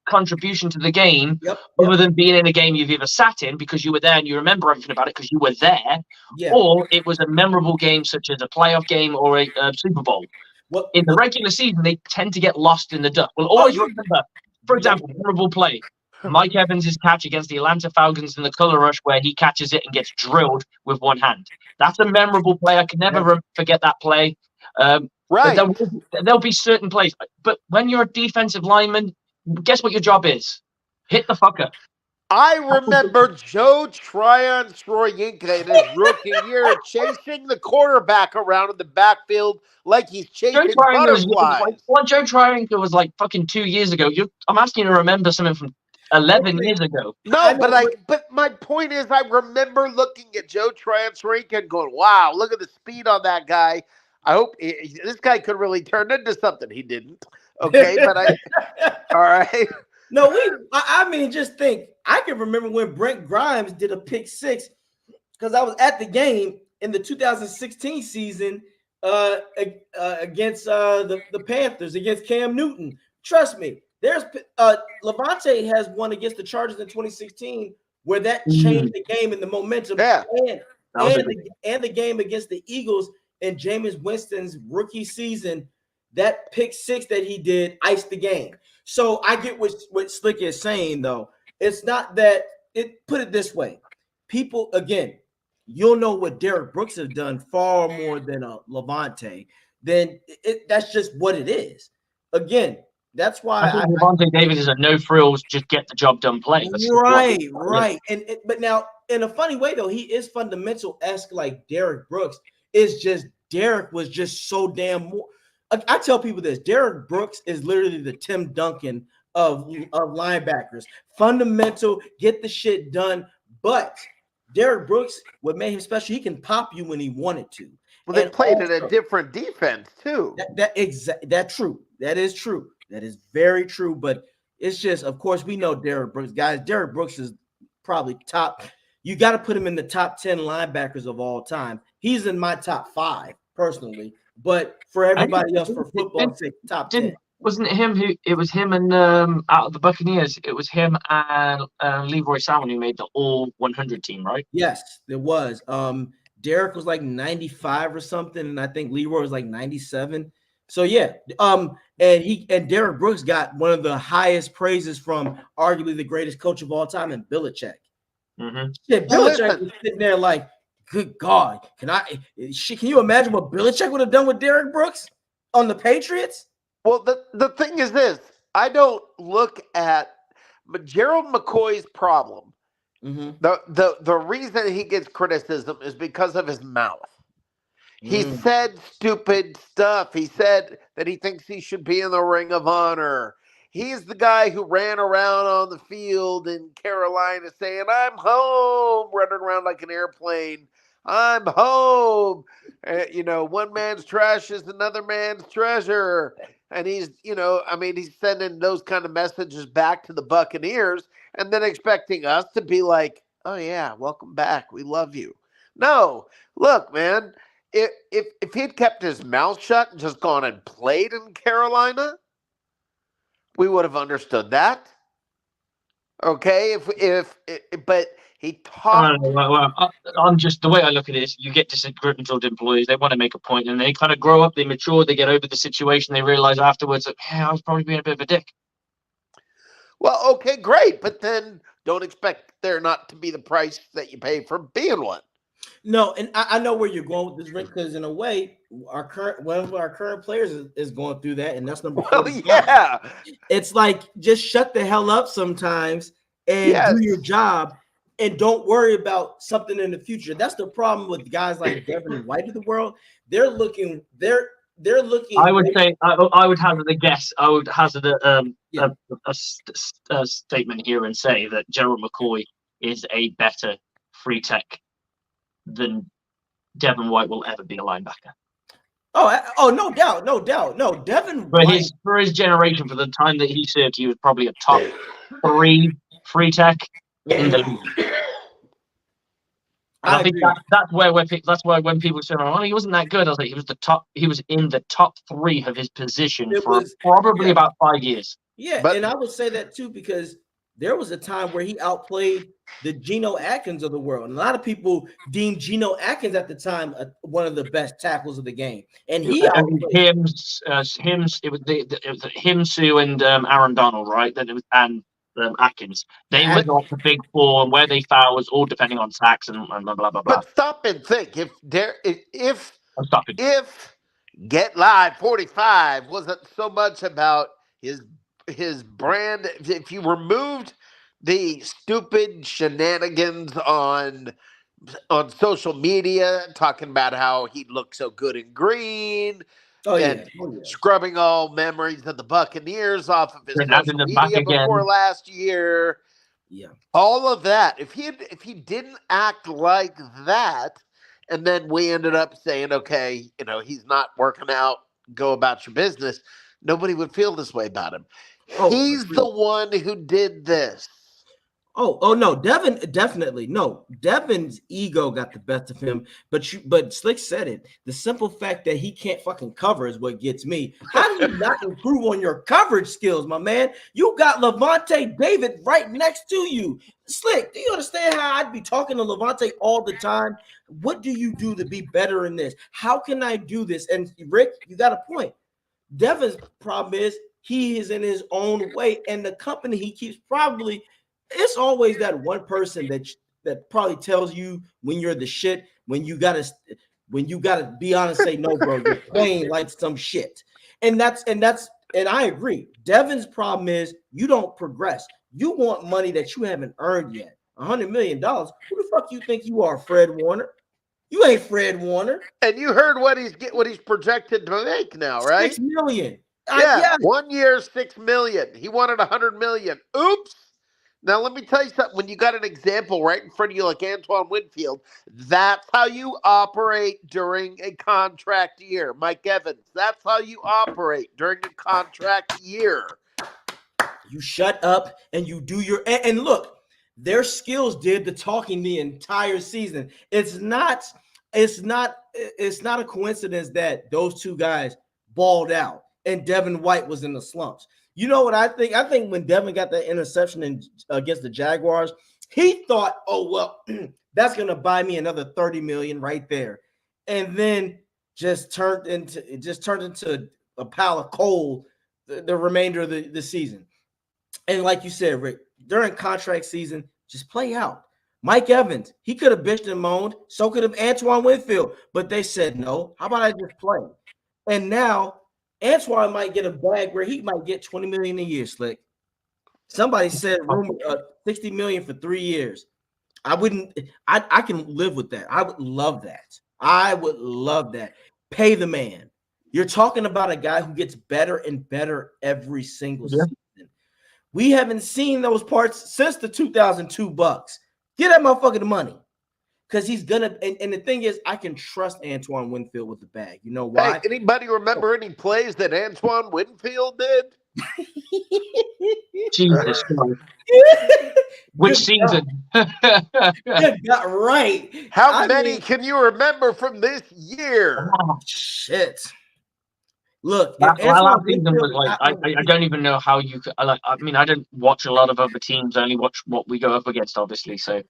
contribution to the game, Yep. other than being in a game you've either sat in because you were there and you remember everything about it because you were there, Yeah. or it was a memorable game such as a playoff game or a Super Bowl. What In the regular season, they tend to get lost in the dust. We'll always remember, for example, memorable play. Mike Evans' catch against the Atlanta Falcons in the color rush where he catches it and gets drilled with one hand. That's a memorable play. I can never forget that play. But Right. there'll be certain plays. But when you're a defensive lineman, guess what your job is? Hit the fucker. I remember Joe Tryon Stroyinka in his rookie year chasing the quarterback around in the backfield like he's Joe chasing Tryon was butterflies. what Joe Tryon was like fucking 2 years ago. I'm asking you to remember something from 11 years ago. No, but my point is, I remember looking at Joe Tryon Stroyinka and going, "Wow, look at the speed on that guy." I hope this guy could really turn into something. He didn't. Okay, but all right. No, I mean, just think. I can remember when Brent Grimes did a pick six because I was at the game in the 2016 season against the Panthers, against Cam Newton. Trust me, there's Levante has won against the Chargers in 2016 where that changed the game and the momentum. Yeah. And the game against the Eagles in Jameis Winston's rookie season, that pick six that he did iced the game. So I get what Slick is saying, though. It's not that put it this way. People, again, you'll know what Derek Brooks has done far more than a Levante. Then that's just what it is. Again, that's why I think Levante David is a no frills, just get the job done play. Right. But now, in a funny way, though, he is fundamental-esque like Derek Brooks. It's just Derek was just so damn more. I tell people this: Derek Brooks is literally the Tim Duncan of linebackers. Fundamental, get the shit done. But Derek Brooks, what made him special, he can pop you when he wanted to. Well, they played in a different defense too. That's true. That is true. That is very true. But it's just, of course, we know Derek Brooks, guys. Derek Brooks is probably top. You got to put him in the top 10 linebackers of all time. He's in my top 5 personally. But for everybody else, for football, say top 10. Wasn't it him it was him and out of the Buccaneers, it was him and Leroy Salmon who made the all 100 team, right? Yes, there was. Derek was like 95 or something, and I think Leroy was like 97. So yeah, and Derek Brooks got one of the highest praises from arguably the greatest coach of all time, in Belichick. Mm-hmm. Yeah, Belichick was sitting there like, good God, can you imagine what Belichick would have done with Derek Brooks on the Patriots? Well, the thing is this: I don't look at Gerald McCoy's problem. Mm-hmm. The reason he gets criticism is because of his mouth. He said stupid stuff. He said that he thinks he should be in the Ring of Honor. He's the guy who ran around on the field in Carolina saying, I'm home, running around like an airplane. I'm home. One man's trash is another man's treasure. And he's sending those kind of messages back to the Buccaneers and then expecting us to be like, oh, yeah, welcome back. We love you. No, look, man, if he'd kept his mouth shut and just gone and played in Carolina, we would have understood that. Okay, but he talked. I'm just, the way I look at it is, you get disgruntled employees. They want to make a point, and they kind of grow up, they mature, they get over the situation, they realize afterwards that, I was probably being a bit of a dick. Well, okay, great, but then don't expect there not to be the price that you pay for being one. No, and I know where you're going with this, Rick, because in a way, one of our current players is going through that, and that's number 45. Yeah. It's like, just shut the hell up sometimes and do your job, and don't worry about something in the future. That's the problem with guys like Devin White of the world. They're looking. I would say, I would hazard a guess. I would hazard a statement here and say that Gerald McCoy is a better free tech than Devin White will ever be a linebacker. Oh, no doubt. No, Devin White. For his generation, for the time that he served, he was probably a top 3 free tech in the league. I think that's where when people say, "Oh, he wasn't that good," I was like, he was the top. He was in the top 3 of his position probably about 5 years. Yeah, and I would say that too, because there was a time where he outplayed the Geno Atkins of the world. And a lot of people deemed Geno Atkins at the time one of the best tackles of the game. And it was him, Sue, and Aaron Donald, right? Then it was Atkins. They were not the big 4, and where they foul was all depending on sacks and blah blah blah. But stop and think. If Get Live 45 wasn't so much about his brand, if you removed the stupid shenanigans on social media talking about how he looked so good in green, scrubbing all memories of the Buccaneers off of his social media before last year, all of that. If he didn't act like that, and then we ended up saying, okay, he's not working out, go about your business, nobody would feel this way about him. He's the one who did this. Oh no, Devin definitely no. Devin's ego got the best of him, but Slick said it. The simple fact that he can't fucking cover is what gets me. How do you not improve on your coverage skills, my man? You got Levante David right next to you. Slick, do you understand how I'd be talking to Levante all the time? What do you do to be better in this? How can I do this? And Rick, you got a point. Devin's problem is he is in his own way, and the company he keeps probably. It's always that one person that probably tells you when you're the shit, when you gotta be honest, say no, bro, you're playing like some shit. And I agree. Devin's problem is you don't progress. You want money that you haven't earned yet. $100 million. Who the fuck you think you are, Fred Warner? You ain't Fred Warner. And you heard what he's projected to make now, right? $6 million. Yeah. 1 year, $6 million. He wanted $100 million. Oops. Now, let me tell you something. When you got an example right in front of you like Antoine Winfield, that's how you operate during a contract year. Mike Evans, that's how you operate during a contract year. You shut up and you do your – and look, their skills did the talking the entire season. It's not a coincidence that those two guys balled out and Devin White was in the slumps. You know what I think? I think when Devin got that interception against the Jaguars, he thought, oh, well, that's going to buy me another $30 million right there. And then just turned into a pile of coal the remainder of the season. And like you said, Rick, during contract season, just play out. Mike Evans, he could have bitched and moaned. So could have Antoine Winfield. But they said, no, how about I just play? And now Antoine might get a bag where he might get $20 million a year, Slick. Somebody said $60 million for 3 years. I can live with that. I would love that. Pay the man. You're talking about a guy who gets better and better every single season. We haven't seen those parts since the 2002 Bucks. Get that motherfucker the money. Because he's gonna, and the thing is, I can trust Antoine Winfield with the bag. You know why? Hey, anybody remember any plays that Antoine Winfield did? Jesus Christ. Which season? Good God, right. How many can you remember from this year? Oh, shit. Look, that last season Winfield was like I don't even know how you could. I mean, I don't watch a lot of other teams. I only watch what we go up against, obviously. So,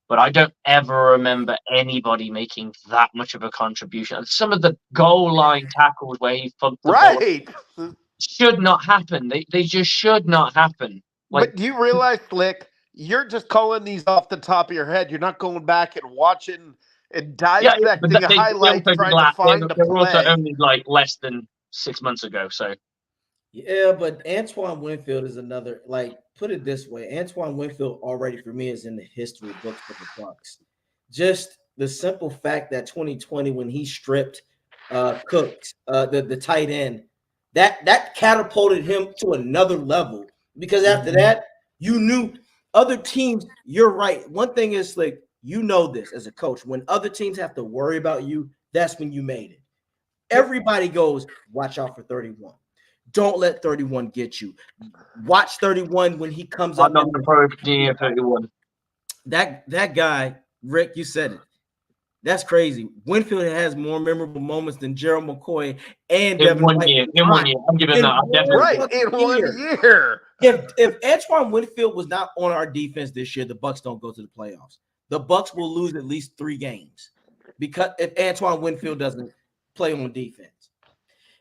but I don't ever remember anybody making that much of a contribution. Some of the goal line tackles where he funked the ball should not happen. They just should not happen. Like, but do you realize, Slick, you're just calling these off the top of your head. You're not going back and watching and dissecting but highlights, trying to find a they were also play. only like less than 6 months ago. So yeah, but Antoine Winfield is another. Like, put it this way: Antoine Winfield already for me is in the history books for the Bucs. Just the simple fact that 2020, when he stripped Cooks, the tight end, that catapulted him to another level. Because after that, you knew other teams. You're right. One thing is, like, you know this as a coach. When other teams have to worry about you, that's when you made it. Everybody goes, watch out for 31. Don't let 31 get you. Watch 31 when he comes up. I'm not going to 31. That guy, Rick, you said it. That's crazy. Winfield has more memorable moments than Gerald McCoy and in Devin one White. year. In 1 year, I'm giving that. I'm definitely right in 1 year. If Antoine Winfield was not on our defense this year, the Bucs don't go to the playoffs. The Bucs will lose at least 3 games because if Antoine Winfield doesn't play on defense.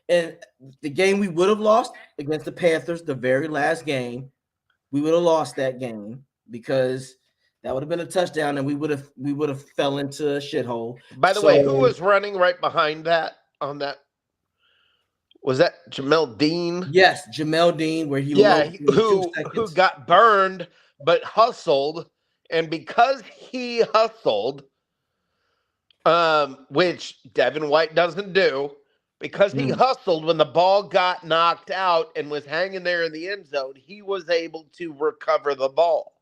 And the game we would have lost against the Panthers, the very last game, we would have lost that game because that would have been a touchdown, and we would have fell into a shithole. By the way, who was running right behind that on that? Was that Jamel Dean? Yes, Jamel Dean, where he who got burned but hustled, and because he hustled, which Devin White doesn't do, because he hustled when the ball got knocked out and was hanging there in the end zone, he was able to recover the ball.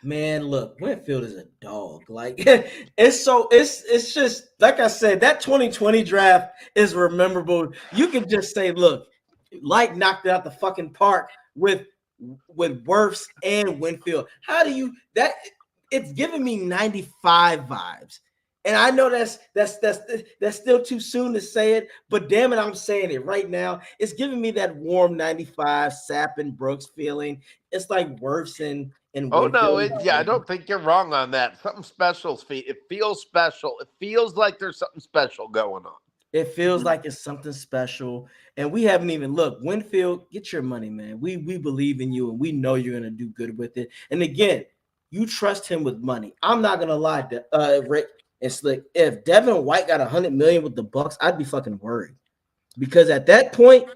Man, look, Winfield is a dog. Like it's just like I said, that 2020 draft is memorable. You can just say, look, Light knocked it out the fucking park with Wirfs and Winfield. How do you that? It's giving me 95 vibes. And I know that's still too soon to say it, but damn it, I'm saying it right now. It's giving me that warm 95 Sapp and Brooks feeling. It's like Wirfs and I don't think you're wrong on that. Something special. It feels special. It feels like there's something special going on. It feels like it's something special. And we haven't even looked. Winfield, get your money, man. We believe in you and we know you're gonna do good with it. And again, you trust him with money. I'm not gonna lie, Rick and Slick. If Devin White got $100 million with the Bucs, I'd be fucking worried. Because at that point,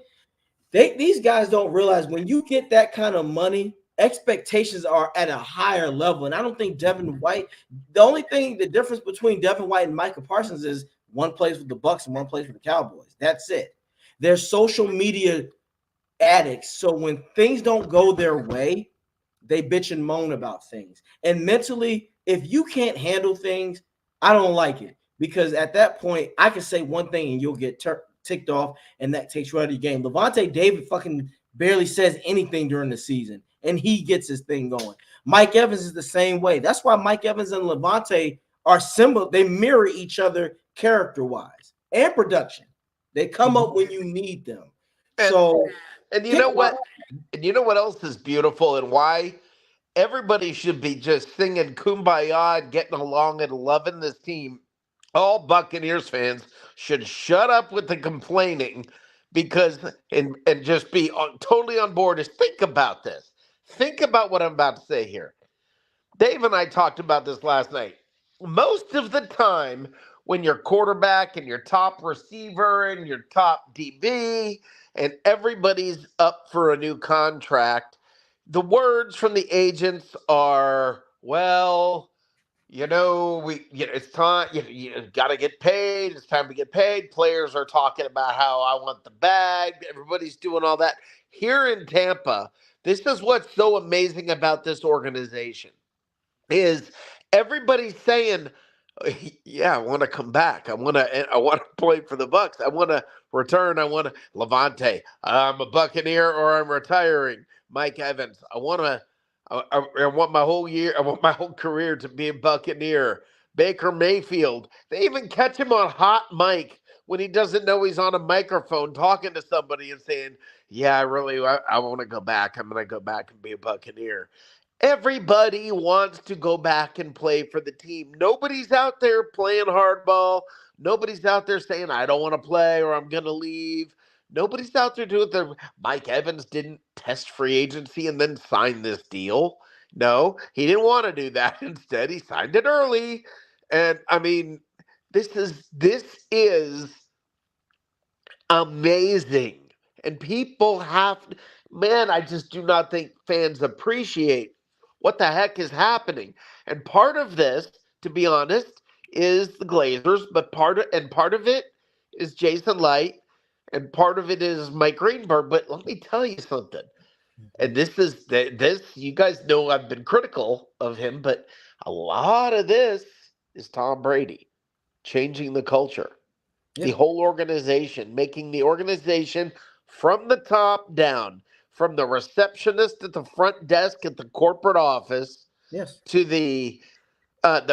these guys don't realize when you get that kind of money, expectations are at a higher level. And I don't think Devin White, the difference between Devin White and Micah Parsons is one plays with the Bucs and one plays with the Cowboys. That's it. They're social media addicts. So when things don't go their way, they bitch and moan about things. And mentally, if you can't handle things, I don't like it. Because at that point, I can say one thing and you'll get ticked off, and that takes you out of the game. Levante David fucking barely says anything during the season, and he gets his thing going. Mike Evans is the same way. That's why Mike Evans and Levante are similar. They mirror each other character-wise and production. They come up when you need them. And you know what? And you know what else is beautiful and why everybody should be just singing Kumbaya and getting along and loving this team. All Buccaneers fans should shut up with the complaining because and just be totally on board. Is think about this. Think about what I'm about to say here. Dave and I talked about this last night. Most of the time, when your quarterback and your top receiver and your top DB and everybody's up for a new contract, the words from the agents are, well, it's time. You got to get paid. It's time to get paid. Players are talking about how I want the bag. Everybody's doing all that. here in Tampa, this is what's so amazing about this organization is everybody's saying, yeah, I want to come back. I want to play for the Bucs. I want to return. I want to Levante. I'm a Buccaneer or I'm retiring. Mike Evans. I want my whole year. I want my whole career to be a Buccaneer. Baker Mayfield. They even catch him on hot mic when he doesn't know he's on a microphone talking to somebody and saying, yeah, I want to go back. I'm going to go back and be a Buccaneer. Everybody wants to go back and play for the team. Nobody's out there playing hardball. Nobody's out there saying, I don't want to play or I'm going to leave. Nobody's out there doing the Mike Evans didn't test free agency and then sign this deal. No, he didn't want to do that. Instead, he signed it early. And I mean, this is amazing. And people I just do not think fans appreciate what the heck is happening. And part of this, to be honest, is the Glazers, but part of it is Jason Light, and part of it is Mike Greenberg. But let me tell you something. And this you guys know I've been critical of him, but a lot of this is Tom Brady changing the culture. Yeah. The whole organization, making the organization from the top down, from the receptionist at the front desk at the corporate office, yes, to the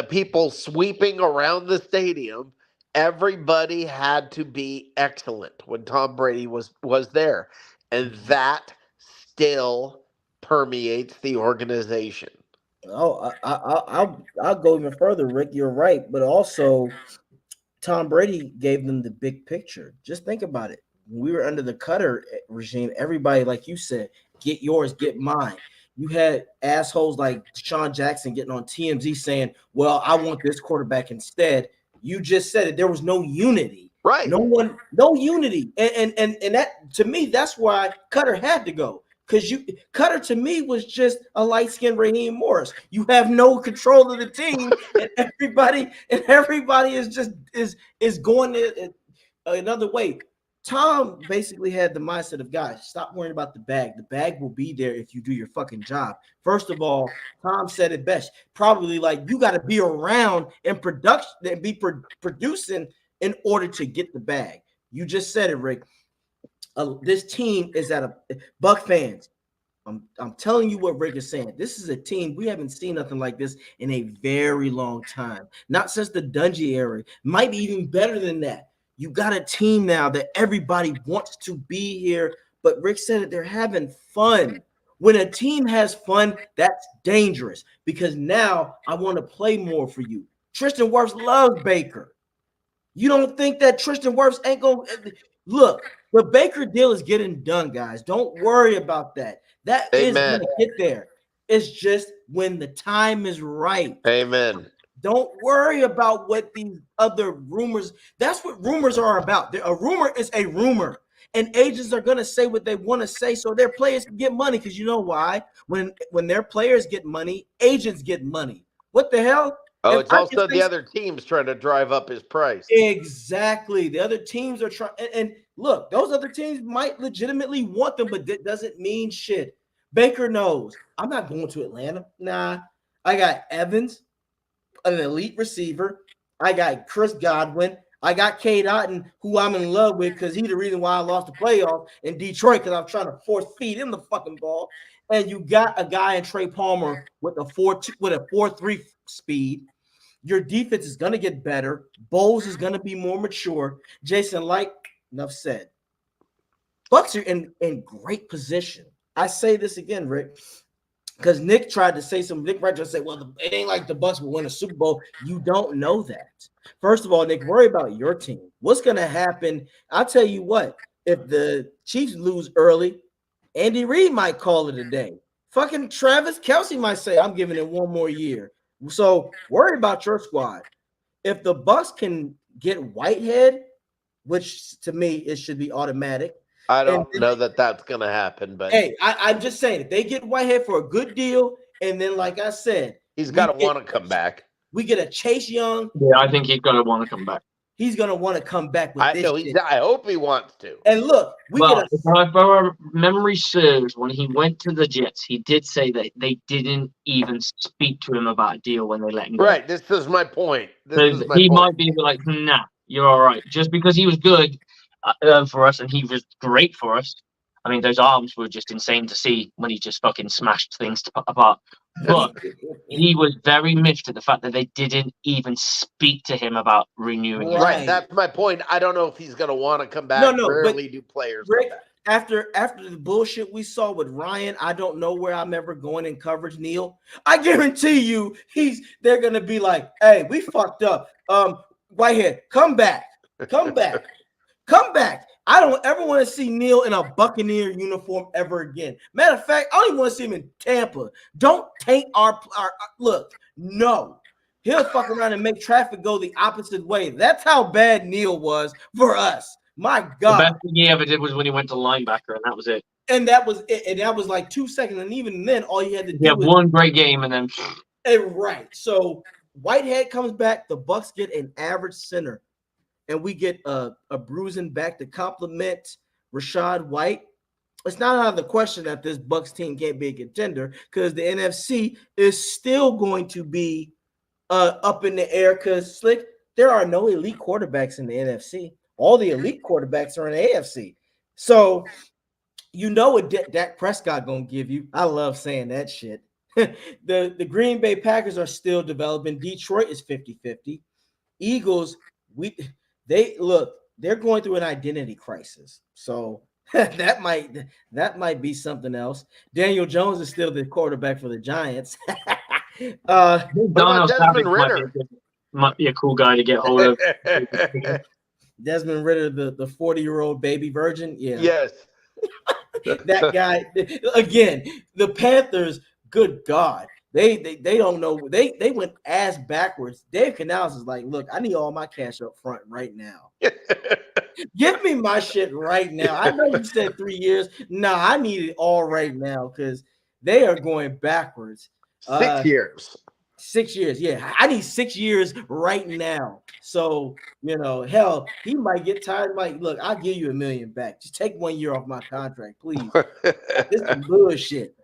people sweeping around the stadium. Everybody had to be excellent when Tom Brady was there, and that still permeates the organization. Oh, I'll go even further, Rick. You're right, but also Tom Brady gave them the big picture. Just think about it. When we were under the Cutter regime, everybody, like you said, get yours, get mine. You had assholes like Deshaun Jackson getting on TMZ saying, well, I want this quarterback instead. You just said it. There was no unity. Right. No unity. And that, to me, that's why Cutter had to go. Because Cutter to me was just a light-skinned Raheem Morris. You have no control of the team, and everybody is just is going another way. Tom basically had the mindset of, guys, stop worrying about the bag. The bag will be there if you do your fucking job. First of all, Tom said it best. Probably like you got to be around in production and be producing in order to get the bag. You just said it, Rick. This team is at a Buck fans. I'm telling you what Rick is saying. This is a team we haven't seen nothing like this in a very long time. Not since the Dungy era. Might be even better than that. You got a team now that everybody wants to be here, but Rick said it, they're having fun. When a team has fun, that's dangerous because now I want to play more for you. Tristan Wirfs loves Baker. You don't think that Tristan Wirfs ain't going to look? The Baker deal is getting done, guys. Don't worry about that. That is going to get there. It's just when the time is right. Amen. Don't worry about what these other rumors. That's what rumors are about. A rumor is a rumor. And agents are going to say what they want to say so their players can get money. Because you know why? When their players get money, agents get money. What the hell? Oh, it's also the other teams trying to drive up his price. Exactly. The other teams are trying. And look, those other teams might legitimately want them, but that doesn't mean shit. Baker knows. I'm not going to Atlanta. Nah. I got Evans, an elite receiver. I got Chris Godwin. I got Cade Otton, who I'm in love with because he's the reason why I lost the playoff in Detroit because I'm trying to force feed him the fucking ball. And you got a guy in Trey Palmer with a 4.3 speed. Your defense is going to get better. Bowles is going to be more mature. Jason Light, enough said. Bucs are in great position. I say this again, Rick, because Nick tried to say something. Nick Wright tried to say, well, it ain't like the Bucs will win a Super Bowl. You don't know that. First of all, Nick, worry about your team. What's going to happen? I'll tell you what. If the Chiefs lose early, Andy Reid might call it a day. Fucking Travis Kelce might say, I'm giving it one more year. So worry about your squad. If the Bucs can get Whitehead, which to me it should be automatic. I don't know that that's going to happen, but hey, I'm just saying if they get Whitehead for a good deal, and then like I said, he's got to want to come back. We get a Chase Young. Yeah, I think he's going to want to come back. he's gonna want to come back with I this know shit. I hope he wants to. And look, If my memory serves, when he went to the Jets, he did say that they didn't even speak to him about a deal when they let him go. Right. This is my point. He might be like, nah, you're all right. Just because he was good for us and he was great for us. I mean, those arms were just insane to see when he just fucking smashed things apart. But he was very miffed at the fact that they didn't even speak to him about renewing his Right. That's my point. I don't know if he's going to want to come back. Rarely do players Rick, come back. After the bullshit we saw with Ryan, I don't know where I'm ever going in coverage, Neil. I guarantee you they're gonna be like, hey, we fucked up. Whitehead, come back. Come back. Come back. I don't ever want to see Neil in a Buccaneer uniform ever again. Matter of fact, I don't even want to see him in Tampa. Don't taint our look. No, he'll fuck around and make traffic go the opposite way. That's how bad Neil was for us. My God. The best thing he ever did was when he went to linebacker, and that was it. And that was it. And that was like 2 seconds. And even then, all you had to do was one great game, and then right. So Whitehead comes back. The Bucs get an average center. And we get a bruising back to complement Rachaad White. It's not out of the question that this Bucs team can't be a contender because the NFC is still going to be up in the air because, Slick, there are no elite quarterbacks in the NFC. All the elite quarterbacks are in the AFC. So you know what Dak Prescott going to give you. I love saying that shit. The Green Bay Packers are still developing. Detroit is 50-50. Eagles, they're going through an identity crisis. So that might be something else. Daniel Jones is still the quarterback for the Giants. Desmond Ritter might be a cool guy to get hold of. Desmond Ritter, the 40-year-old baby virgin. Yeah. Yes. That guy again. The Panthers. Good God. They don't know. They went ass backwards. Dave Canales is like, look, I need all my cash up front right now. Give me my shit right now. I know you said 3 years. Nah, I need it all right now because they are going backwards. 6 years. 6 years. Yeah, I need 6 years right now. So, hell, he might get tired. Like, look, I'll give you $1 million back. Just take 1 year off my contract, please. This is bullshit.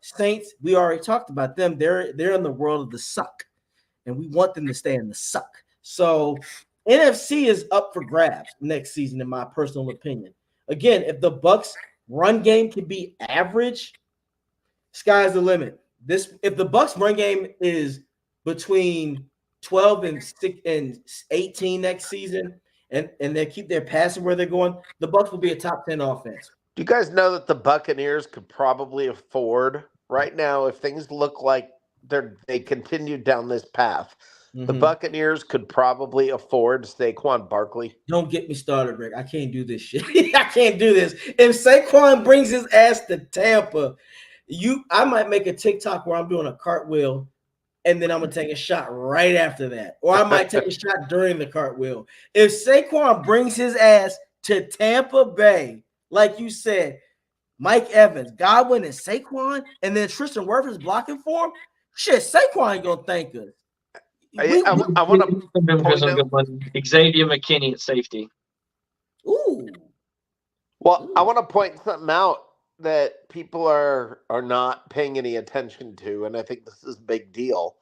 Saints, we already talked about them. They're in the world of the suck, and we want them to stay in the suck. So NFC is up for grabs next season, in my personal opinion. Again, if the Bucs run game can be average, sky's the limit. If the Bucs run game is between 12 and 18 next season, and they keep their passing where they're going, the Bucs will be a top 10 offense. Do you guys know that the Buccaneers could probably afford right now, if things look like they continue down this path, the Buccaneers could probably afford Saquon Barkley? Don't get me started, Rick. I can't do this shit. I can't do this. If Saquon brings his ass to Tampa, I might make a TikTok where I'm doing a cartwheel, and then I'm gonna take a shot right after that, or I might take a shot during the cartwheel. If Saquon brings his ass to Tampa Bay, like you said, Mike Evans, Godwin, and Saquon, and then Tristan Wirfs is blocking for him. Shit, Saquon ain't gonna thank us. I want to Xavier McKinney at safety. Ooh. Well, I want to point something out that people are not paying any attention to, and I think this is a big deal.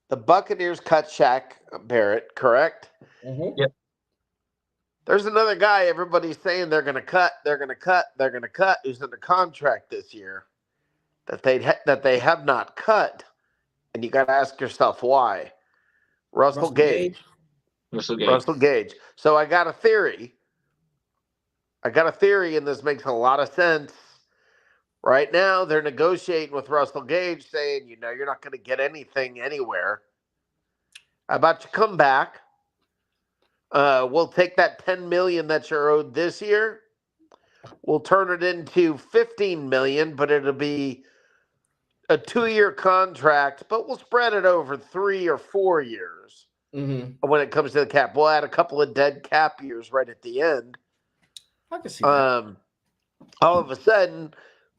The Buccaneers cut Shaq Barrett, correct? Mm-hmm. Yep. There's another guy everybody's saying they're going to cut, who's under contract this year that they have not cut, and you got to ask yourself why. Russell Gage. Russell Gage. So I got a theory. And this makes a lot of sense. Right now, they're negotiating with Russell Gage, saying, you're not going to get anything anywhere. How about you come back? We'll take that $10 million that you're owed this year. We'll turn it into $15 million, but it'll be a 2-year contract, but we'll spread it over 3 or 4 years. Mm-hmm. When it comes to the cap. We'll add a couple of dead cap years right at the end. I can see that. All of a sudden,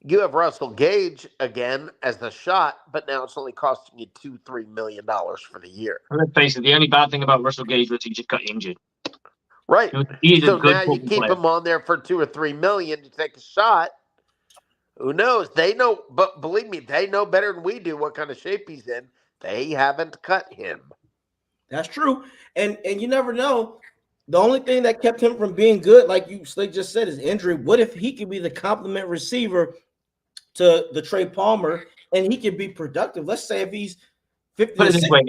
You have Russell Gage again as a shot, but now it's only costing you $2-3 million for the year. Let's face it, the only bad thing about Russell Gage was he just got injured. Right. He's a So good now you football keep player. him on there for $2 or $3 million to take a shot. Who knows? They know, but believe me, they know better than we do what kind of shape he's in. They haven't cut him. That's true. And you never know. The only thing that kept him from being good, like you Slick just said, is injury. What if he could be the complement receiver to the Trey Palmer and he could be productive? Let's say if he's 50 Put to it this 60. way,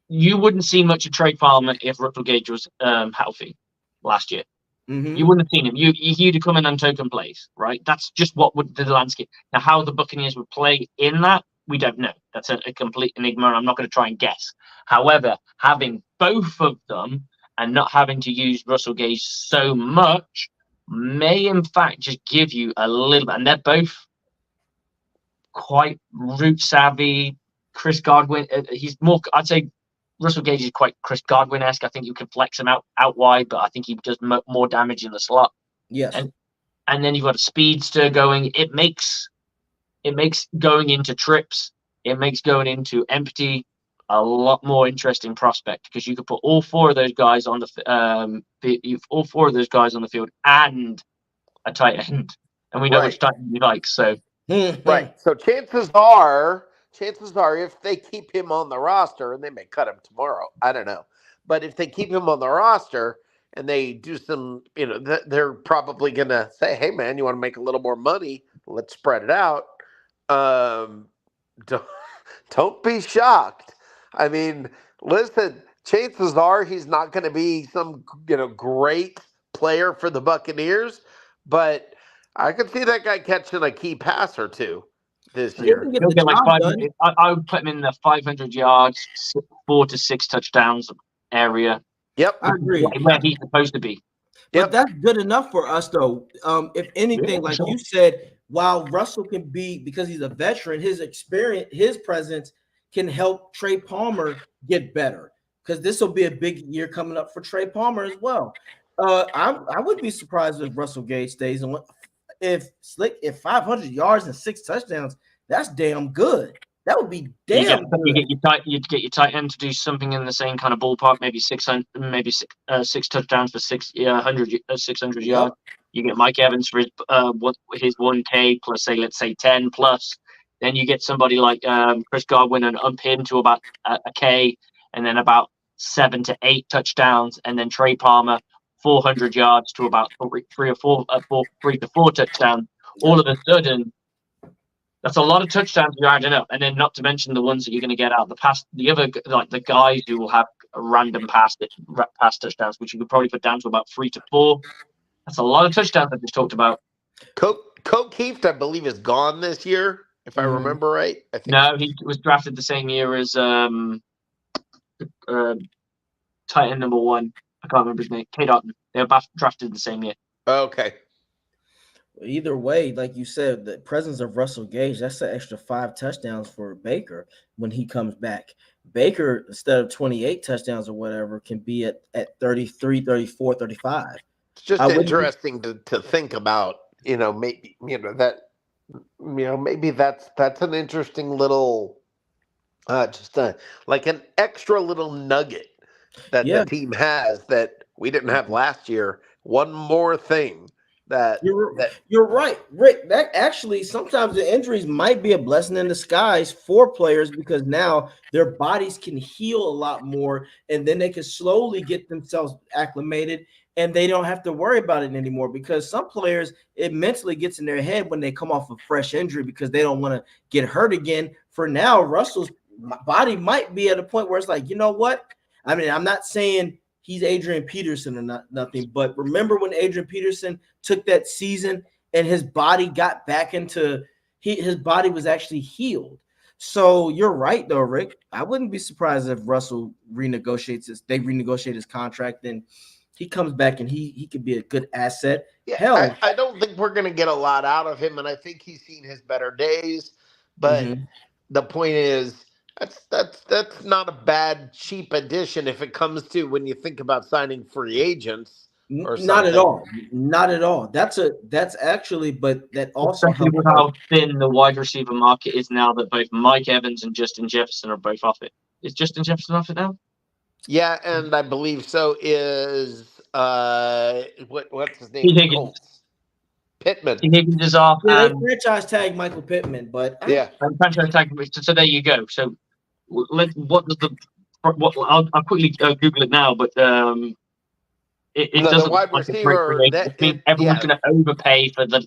you wouldn't see much of Trey Palmer if Russell Gage was healthy last year. Mm-hmm. You wouldn't have seen him. He'd have come in on token plays, right? That's just what would the landscape. Now, how the Buccaneers would play in that, we don't know. That's a complete enigma, and I'm not going to try and guess. However, having both of them and not having to use Russell Gage so much may, in fact, just give you a little bit. And they're both quite route savvy. Chris Godwin, he's more, I'd say Russell Gage is quite Chris Godwin-esque. I think you can flex him out wide, but I think he does more damage in the slot. Yes. And then you've got a speedster going. It makes going into trips, it makes going into empty a lot more interesting prospect because you could put all four of those guys on all four of those guys on the field and a tight end, and we know which tight end you like. So right. So chances are, if they keep him on the roster, and they may cut him tomorrow, I don't know, but if they keep him on the roster and they do some, they're probably gonna say, "Hey, man, you want to make a little more money? Let's spread it out." Don't be shocked. I mean, listen, chances are he's not going to be some great player for the Buccaneers, but I could see that guy catching a key pass or two this year. He'll get like 500. I would put him in the 500 yards, 4 to 6 touchdowns area. Yep, I agree. Where he's supposed to be. But that's good enough for us, though. If anything, like you said, while Russell can be, because he's a veteran, his experience, his presence can help Trey Palmer get better. Because this will be a big year coming up for Trey Palmer as well. I wouldn't be surprised if Russell Gage stays. And if 500 yards and 6 touchdowns, that's damn good. That would be damn good. You'd get your tight end to do something in the same kind of ballpark, maybe 600, maybe 6 touchdowns for 600 yards. You get Mike Evans for his 1K plus, let's say 10 plus. Then you get somebody like Chris Godwin and up him to about a K, and then about 7 to 8 touchdowns, and then Trey Palmer 400 yards to about 3 to 4 touchdowns. All of a sudden, that's a lot of touchdowns you're adding up, and then not to mention the ones that you're going to get out of the pass. The other, like the guys who will have a random pass touchdowns, which you could probably put down to about 3 to 4. That's a lot of touchdowns I just talked about. Coke Heath, I believe, is gone this year, if I remember right. I think no, he was drafted the same year as tight end number 1. I can't remember his name. Kate Otten. They were both drafted the same year. Okay. Either way, like you said, the presence of Russell Gage, that's an extra 5 touchdowns for Baker when he comes back. Baker, instead of 28 touchdowns or whatever, can be at 33, 34, 35. It's just interesting to think about, maybe, maybe that's an interesting little, like an extra little nugget that the team has that we didn't have last year. One more thing. You're right, Rick. That actually sometimes the injuries might be a blessing in disguise for players because now their bodies can heal a lot more, and then they can slowly get themselves acclimated, and they don't have to worry about it anymore. Because some players, it mentally gets in their head when they come off a fresh injury because they don't want to get hurt again. For now, Russell's body might be at a point where it's like, you know what? I mean, I'm not saying he's Adrian Peterson or nothing, but remember when Adrian Peterson took that season and his body got back into his body was actually healed. So you're right though, Rick. I wouldn't be surprised if Russell renegotiate his contract and he comes back and he could be a good asset. Yeah, hell, I don't think we're going to get a lot out of him, and I think he's seen his better days. But the point is, that's not a bad cheap addition if it comes to when you think about signing free agents. or Not at something. all. Not at all. That's actually, but that also Especially with helps. how thin the wide receiver market is now that both Mike Evans and Justin Jefferson are both off it. Is Justin Jefferson off it now? Yeah, and I believe so is what's his name? T. Higgins. Colts. Pittman. T. Higgins is off. Yeah, they And franchise tag Michael Pittman, but Yeah. franchise tag. So there you go. So what does the what? I'll quickly Google it now, but it No, the doesn't wide look like a great receiver creation. that I mean, it, everyone's yeah. going to overpay for the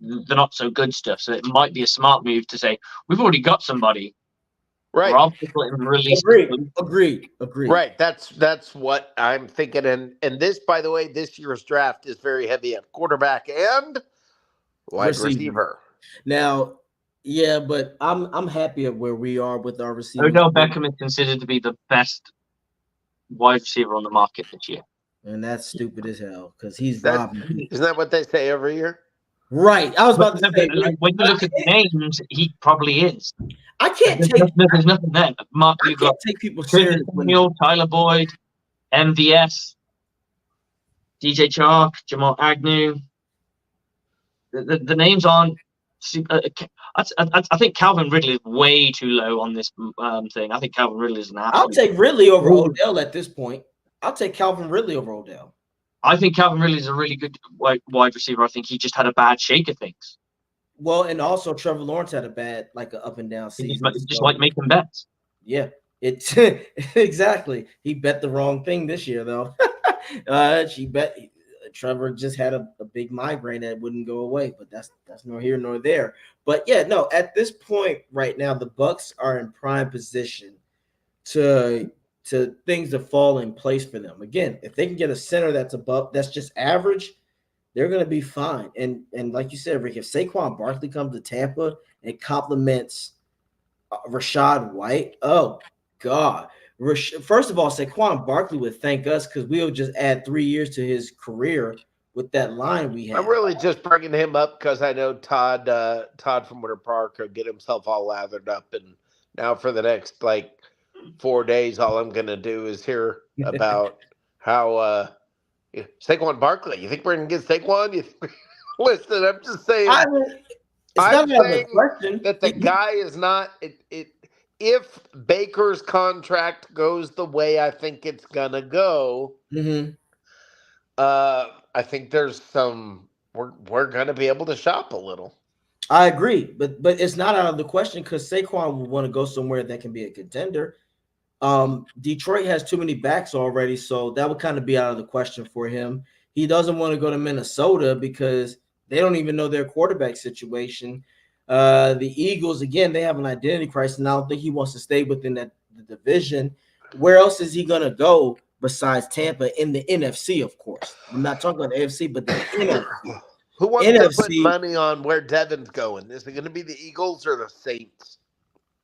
not so good stuff. So it might be a smart move to say we've already got somebody. Right. Rather than let him release. Agreed. Right. That's what I'm thinking. And this, by the way, this year's draft is very heavy at quarterback and wide receiver. Now, yeah, but I'm happy at where we are with our receivers. Odell Beckham is considered to be the best wide receiver on the market this year. And that's stupid as hell because he's robbing people. Isn't that what they say every year? Right. I was about to say. When you look at the names, he probably is. I can't There's nothing there. Mark, I you've can't got take people serious. Samuel, Tyler Boyd, MVS, DJ Chark, Jamal Agnew. The names aren't. I think Calvin Ridley is way too low on this thing. I think Calvin Ridley is an absolute. I'll take Ridley over Odell at this point. I'll take Calvin Ridley over Odell. I think Calvin Ridley is a really good wide receiver. I think he just had a bad shake of things. Well, and also Trevor Lawrence had a bad, like an up and down season. Just like making bets. Yeah, it's exactly. He bet the wrong thing this year, though. She bet Trevor just had a big migraine that wouldn't go away, but that's nor here nor there. But yeah, no, at this point right now, the Bucs are in prime position to things to fall in place for them. Again, if they can get a center that's just average, they're going to be fine. And like you said, Rick, if Saquon Barkley comes to Tampa and compliments Rachaad White, oh God. First of all, Saquon Barkley would thank us because we'll just add 3 years to his career with that line we have. I'm really just bringing him up because I know Todd from Winter Park could get himself all lathered up, and now for the next 4 days, all I'm going to do is hear about how Saquon Barkley. You think we're going to get Saquon? Listen, I'm just saying. I'm saying that the guy is not. If Baker's contract goes the way I think it's going to go, I think there's some. We're going to be able to shop a little. I agree, but it's not out of the question because Saquon will want to go somewhere that can be a contender. Detroit has too many backs already, so that would kind of be out of the question for him. He doesn't want to go to Minnesota because they don't even know their quarterback situation. The Eagles, again, they have an identity crisis, and I don't think he wants to stay within the division. Where else is he going to go besides Tampa in the NFC, of course? I'm not talking about the AFC, but the NFC. Who wants to put money on where Devin's going? Is it going to be the Eagles or the Saints?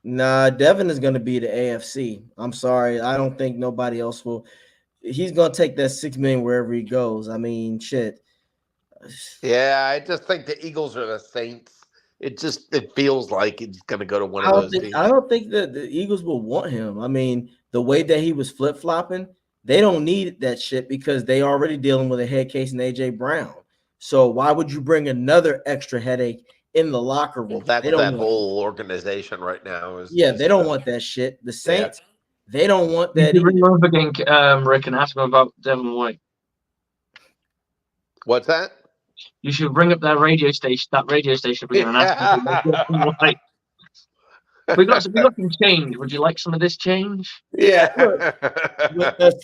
Nah, Devin is going to be the AFC. I'm sorry. I don't think nobody else will. He's going to take that $6 million wherever he goes. I mean, shit. Yeah, I just think the Eagles or the Saints. It feels like it's going to go to one of those teams. I don't think that the Eagles will want him. I mean, the way that he was flip-flopping, they don't need that shit because they already dealing with a head case in A.J. Brown. So why would you bring another extra headache in the locker room? Well, that's that whole organization right now. They don't want that shit. The Saints, they don't want that. You bring up again, Rick, and ask him about Devin White. What's that? You should bring up that radio station again and ask him about Devin White. We got some change. Would you like some of this change? Yeah.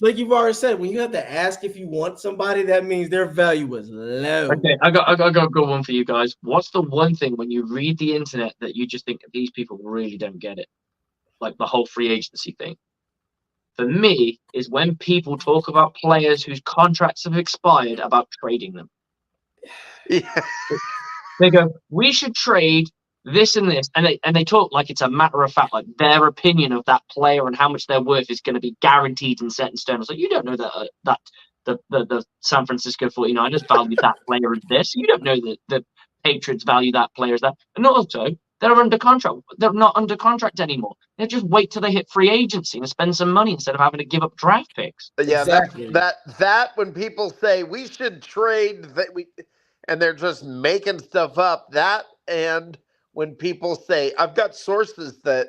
Like you've already said, when you have to ask if you want somebody, that means their value is low. Okay, I got a good one for you guys. What's the one thing when you read the internet that you just think these people really don't get it? Like the whole free agency thing. For me, is when people talk about players whose contracts have expired about trading them. Yeah. They go, we should trade this and this, and they talk like it's a matter of fact, like their opinion of that player and how much their worth is going to be guaranteed and set in stone. It's like, you don't know that the San Francisco 49ers value that player as this. You don't know that the Patriots value that player as that. And also, They're under contract. They're not under contract anymore. They just wait till they hit free agency and spend some money instead of having to give up draft picks. Yeah, Exactly. that when people say we should trade and they're just making stuff up. That and when people say I've got sources that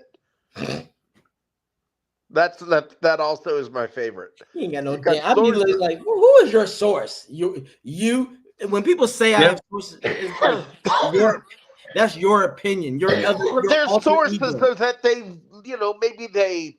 that also is my favorite. You ain't got no You've got damn. I mean, sources. like, who is your source? You. When people say I have sources, it's like that's your opinion. Your There's alter sources ego. so that they, maybe they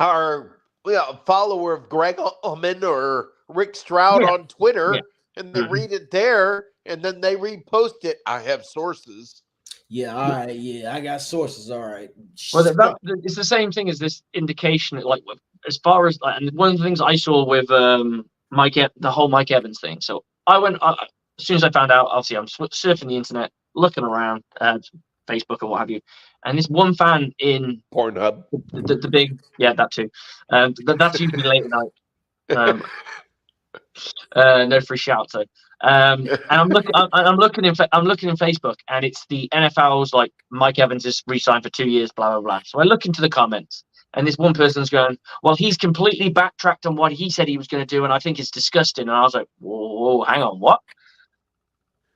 are a follower of Greg Ullman or Rick Stroud on Twitter, and they read it there, and then they repost it. I have sources. Yeah, all right. Yeah, I got sources. All right. Well, it's the same thing as this indication. Like, as far as, and one of the things I saw with the whole Mike Evans thing. So I went as soon as I found out. Obviously, I'm surfing the internet, looking around, Facebook or what have you, and this one fan in Pornhub, the big, that too. That's usually late at night. No free shout though. And I'm looking in Facebook, and it's the NFL's like Mike Evans is re-signed for 2 years, blah blah blah. So I look into the comments, and this one person's going, "Well, he's completely backtracked on what he said he was going to do, and I think it's disgusting." And I was like, "Whoa, hang on, what?"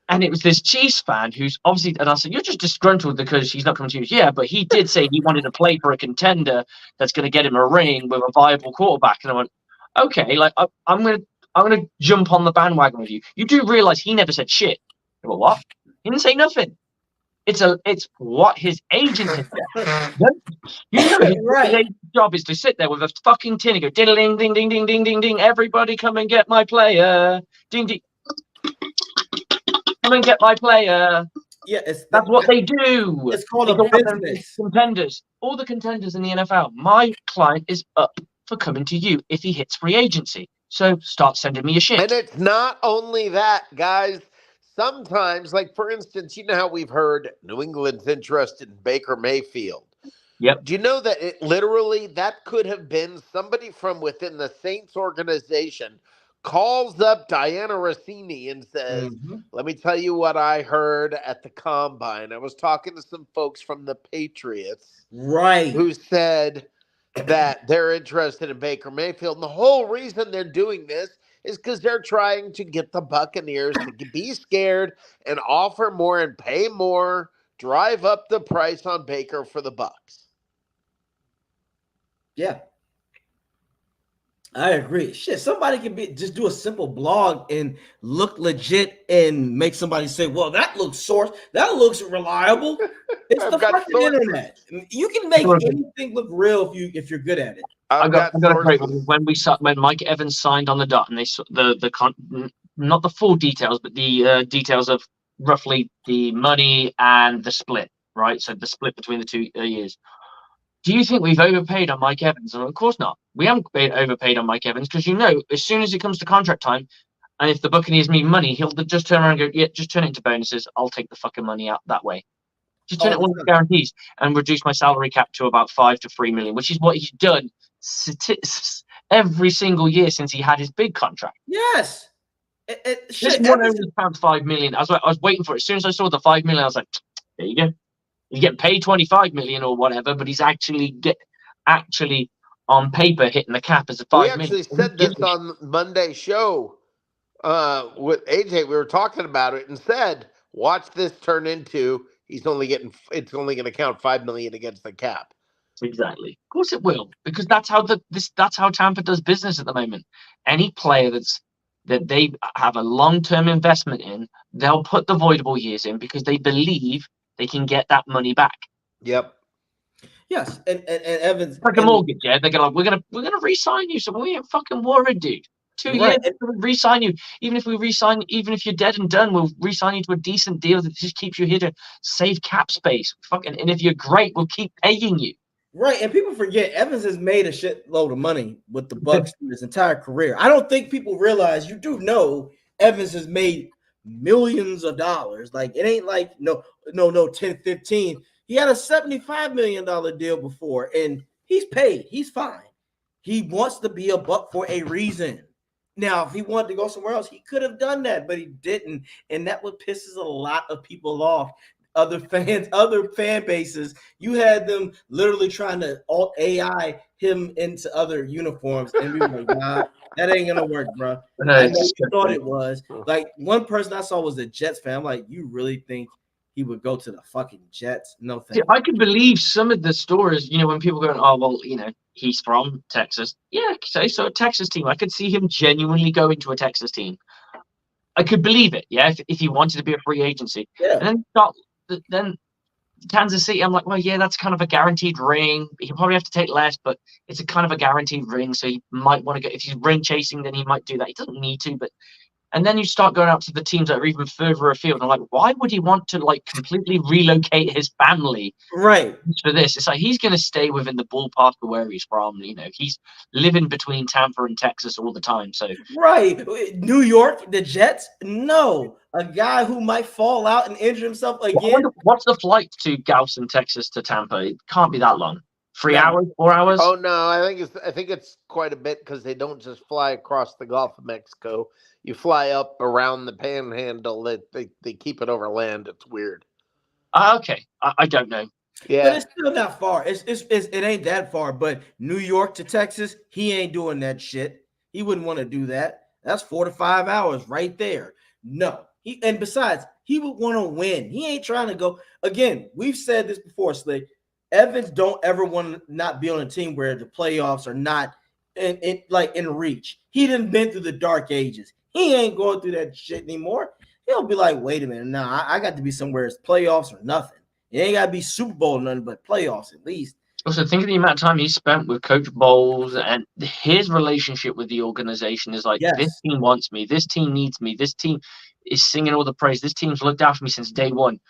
And it was this Chiefs fan who's obviously, and I said, "You're just disgruntled because he's not coming to you." Yeah, but he did say he wanted to play for a contender that's going to get him a ring with a viable quarterback. And I went, "Okay, like I'm gonna jump on the bandwagon with you. You do realize he never said shit." I went, "What? He didn't say nothing. It's what his agent has said." You know his agent's job is to sit there with a fucking tin and go ding ding ding ding ding ding ding ding. Everybody come and get my player. Ding ding. Come and get my player. Yeah, that's what they do. It's called a business. Contenders, all the contenders in the NFL. My client is up for coming to you if he hits free agency. So start sending me your shit. And it's not only that, guys. Sometimes, like for instance, you know how we've heard New England's interested in Baker Mayfield. Yep. Do you know that that could have been somebody from within the Saints organization calls up Diana Rossini and says, "Let me tell you what I heard at the combine. I was talking to some folks from the Patriots, who said that they're interested in Baker Mayfield. And the whole reason they're doing this is because they're trying to get the Buccaneers to be scared and offer more and pay more, drive up the price on Baker for the Bucs." Yeah. I agree. Shit, somebody can just do a simple blog and look legit and make somebody say, "Well, that looks that looks reliable." It's the fucking internet. You can make anything look real if you're good at it. I got a great one. When Mike Evans signed on the dot, and they not the full details, but the details of roughly the money and the split, right? So the split between the 2 years. Do you think we've overpaid on Mike Evans? And of course not. We haven't overpaid on Mike Evans because as soon as it comes to contract time, and if the Buccaneers need money, he'll just turn around and go, "Yeah, just turn it into bonuses. I'll take the fucking money out that way. Just turn it one of the guarantees and reduce my salary cap to about $5 to $3 million," which is what he's done every single year since he had his big contract. Yes. This one only found $5 million. I was waiting for it. As soon as I saw the $5 million, I was like, "There you go. He's getting paid $25 million or whatever, but he's actually on paper hitting the cap as a $5 million." We actually said this on Monday's show with AJ. We were talking about it and said, "Watch this turn into it's only going to count $5 million against the cap." Exactly. Of course it will, because that's how Tampa does business at the moment. Any player that they have a long-term investment in, they'll put the voidable years in because they believe they can get that money back. Yep. Yes, and Evans, it's like a mortgage. Yeah, they're gonna we're gonna re-sign you, so we ain't fucking worried, dude. 2 years, we'll re-sign you. Even if you're dead and done, we'll re-sign you to a decent deal that just keeps you here to save cap space. And if you're great, we'll keep paying you. Right, and people forget Evans has made a shitload of money with the Bucs through his entire career. I don't think people realize. You do know Evans has made millions of dollars. Like, it ain't like no 10, 15. He had a $75 million deal before, and he's paid. He's fine. He wants to be a Buck for a reason. Now, if he wanted to go somewhere else, he could have done that, but he didn't, and that what pisses a lot of people off. other fans, other fan bases. You had them literally trying to alt AI him into other uniforms, and we were like, nah, that ain't gonna work, bro. I know you thought it was. Like one person I saw was a Jets fan. I'm like, you really think he would go to the fucking Jets? No thank you. I can believe some of the stories, when people going, oh, well, he's from Texas. Yeah, so a Texas team. I could see him genuinely going to a Texas team. I could believe it, yeah, if he wanted to be a free agency. Yeah. And then Kansas City, I'm like, well, yeah, that's kind of a guaranteed ring. He'll probably have to take less, but it's a kind of a guaranteed ring. So he might want to go. If he's ring chasing, then he might do that. He doesn't need to, but. And then you start going out to the teams that are even further afield. And I'm like, why would he want to completely relocate his family right for this? It's like he's going to stay within the ballpark of where he's from. He's living between Tampa and Texas all the time. So right, New York, the Jets. No, a guy who might fall out and injure himself again. What's the flight to Galveston, Texas to Tampa? It can't be that long. 3 hours, 4 hours? Oh no, I think it's quite a bit because they don't just fly across the Gulf of Mexico. You fly up around the Panhandle. They keep it over land. It's weird. Okay, I don't know. Yeah, but it's still not far. It ain't that far. But New York to Texas, he ain't doing that shit. He wouldn't want to do that. That's 4 to 5 hours right there. No, and besides, he would want to win. He ain't trying to go again. We've said this before, Slick. Evans don't ever want to not be on a team where the playoffs are not in reach. He done been through the dark ages. He ain't going through that shit anymore. He'll be like, wait a minute, nah, I got to be somewhere it's playoffs or nothing. It ain't got to be Super Bowl or nothing but playoffs at least. Also, think of the amount of time he spent with Coach Bowles, and his relationship with the organization is like, This team wants me. This team needs me. This team is singing all the praise. This team's looked after me since day one.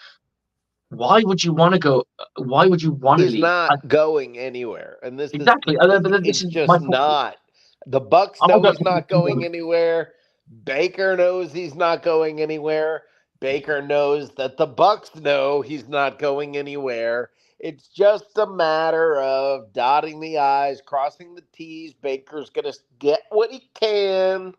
Why would you want to go? Why would you want to leave? He's not going anywhere, and this exactly. This is just not. The Bucs know he's not going anywhere. Baker knows he's not going anywhere. Baker knows that the Bucs know he's not going anywhere. It's just a matter of dotting the I's, crossing the T's. Baker's gonna get what he can,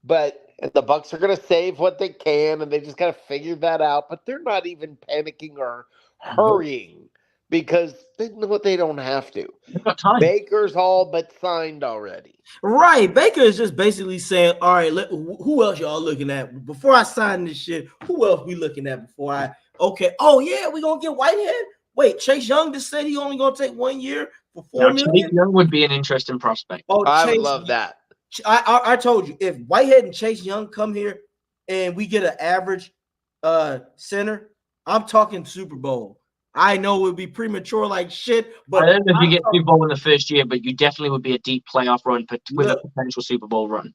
but the Bucs are gonna save what they can, and they just gotta figure that out. But they're not even panicking or hurrying because they know they don't have to. Baker's all but signed already. Right. Baker is just basically saying, all right, who else y'all looking at? Before I sign this shit, who else we looking at before I oh yeah, we gonna get Whitehead? Wait, Chase Young just said he only gonna take 1 year for $4 million? Chase Young would be an interesting prospect. Oh, I would love that. I told you, if Whitehead and Chase Young come here and we get an average center, I'm talking Super Bowl. I know it would be premature like shit, but I don't know if you get Super Bowl in the first year, but you definitely would be a deep playoff run with a potential Super Bowl run.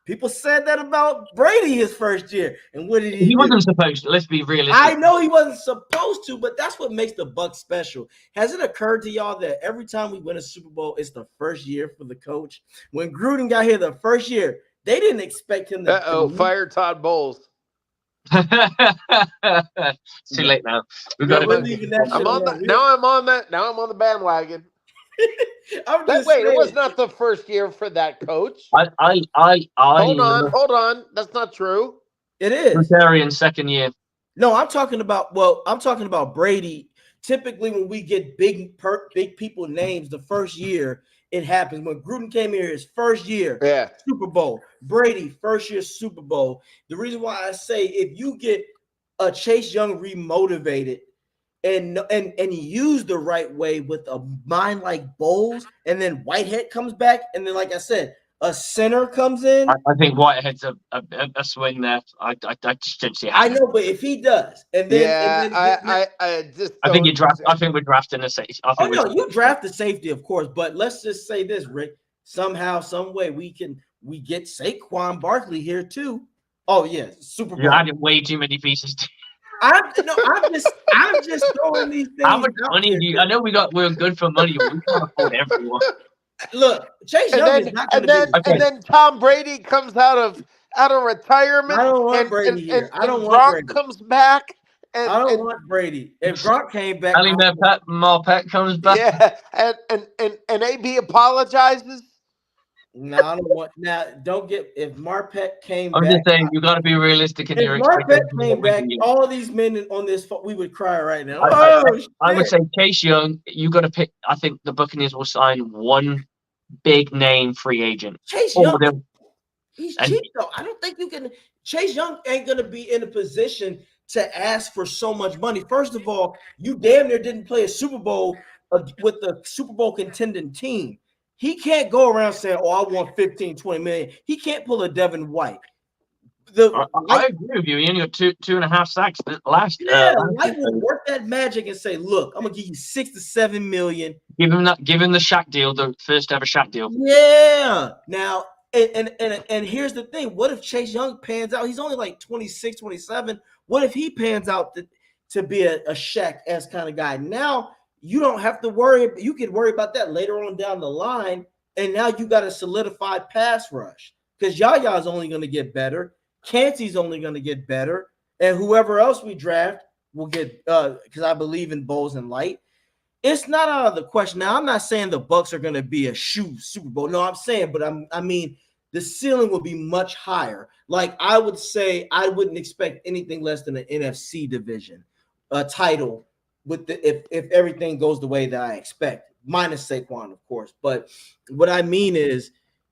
People said that about Brady his first year, and what did he do? He wasn't supposed to. Let's be realistic. I know he wasn't supposed to, but that's what makes the Bucs special. Has it occurred to y'all that every time we win a Super Bowl, it's the first year for the coach? When Gruden got here the first year, they didn't expect him to. Fire Todd Bowles. It's too late now. I'm on the bandwagon. It was not the first year for that coach. Hold on. That's not true. It is. Rotarian's second year. No, I'm talking about Brady. Typically, when we get big people names the first year, it happens. When Gruden came here his first year, Super Bowl. Brady, first year Super Bowl. The reason why I say if you get a Chase Young remotivated and used the right way with a mind like Bowles, and then Whitehead comes back, and then, like I said, a center comes in. I think Whitehead's a swing there. I just don't see it happening. I know, but if he does, and then I think we're drafting a safety. You draft the safety, of course, but let's just say this, Rick. Somehow, some way, we get Saquon Barkley here too. Oh yeah, Super Bowl. You're adding way too many pieces. I'm just throwing these things. How much money do you? I know we're good for money, but we can't afford everyone. Look, Chase Young is not going to be. And then Tom Brady comes out of retirement. I don't want Brady here. I don't want Gronk Brady. Comes back. I don't want Brady. If Gronk came back, Marpet comes back. Yeah, and AB apologizes. No, I don't want. Now, don't get if Marpet came I'm back. just saying, you got to be realistic in If your Marpet expectations. came back, all these men on this, we would cry right now. I would say Chase Young. You got to pick. I think the Buccaneers will sign one big name free agent. Chase Or Young. they'll- He's and cheap though. I don't think you can. Chase Young ain't gonna be in a position to ask for so much money. First of all, you damn near didn't play a Super Bowl with the Super Bowl contending team. He can't go around saying, "Oh, I want 15, 20 million." He can't pull a Devin White. I agree with you. He only got 2.5 sacks last. White will work that magic and say, "Look, I'm gonna give you 6 to 7 million. Give him that. Give him the Shaq deal, the first ever Shaq deal. Yeah. Now, and here's the thing: what if Chase Young pans out? He's only like 26, 27. What if he pans out to be a Shaq-esque kind of guy? Now you don't have to worry. You can worry about that later on down the line. And now you got a solidified pass rush because Yaya's only going to get better. Cansey's only going to get better, and whoever else we draft will get. Because I believe in Bowles and Light. It's not out of the question. Now, I'm not saying the Bucs are going to be a Super Bowl. No, I'm saying, but I mean, the ceiling will be much higher. Like I would say, I wouldn't expect anything less than an NFC division, a title with if everything goes the way that I expect, minus Saquon, of course. But what I mean is,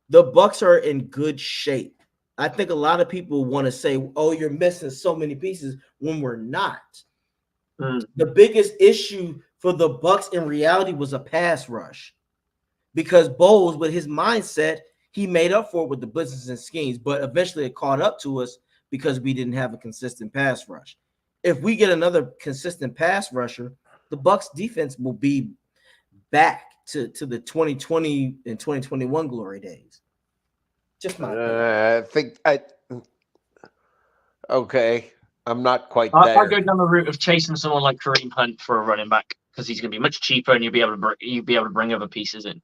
the Bucs are in good shape. I think a lot of people want to say, "Oh, you're missing so many pieces," when we're not. The biggest issue for the Bucs in reality was a pass rush, because Bowles, with his mindset, he made up for it with the blitzes and schemes, but eventually it caught up to us because we didn't have a consistent pass rush. If we get another consistent pass rusher, the Bucs defense will be back to the 2020 and 2021 glory days. Just my opinion. Okay. I'm not quite I there. go down the route of chasing someone like Kareem Hunt for a running back because he's going to be much cheaper and you'll be able to bring other pieces in.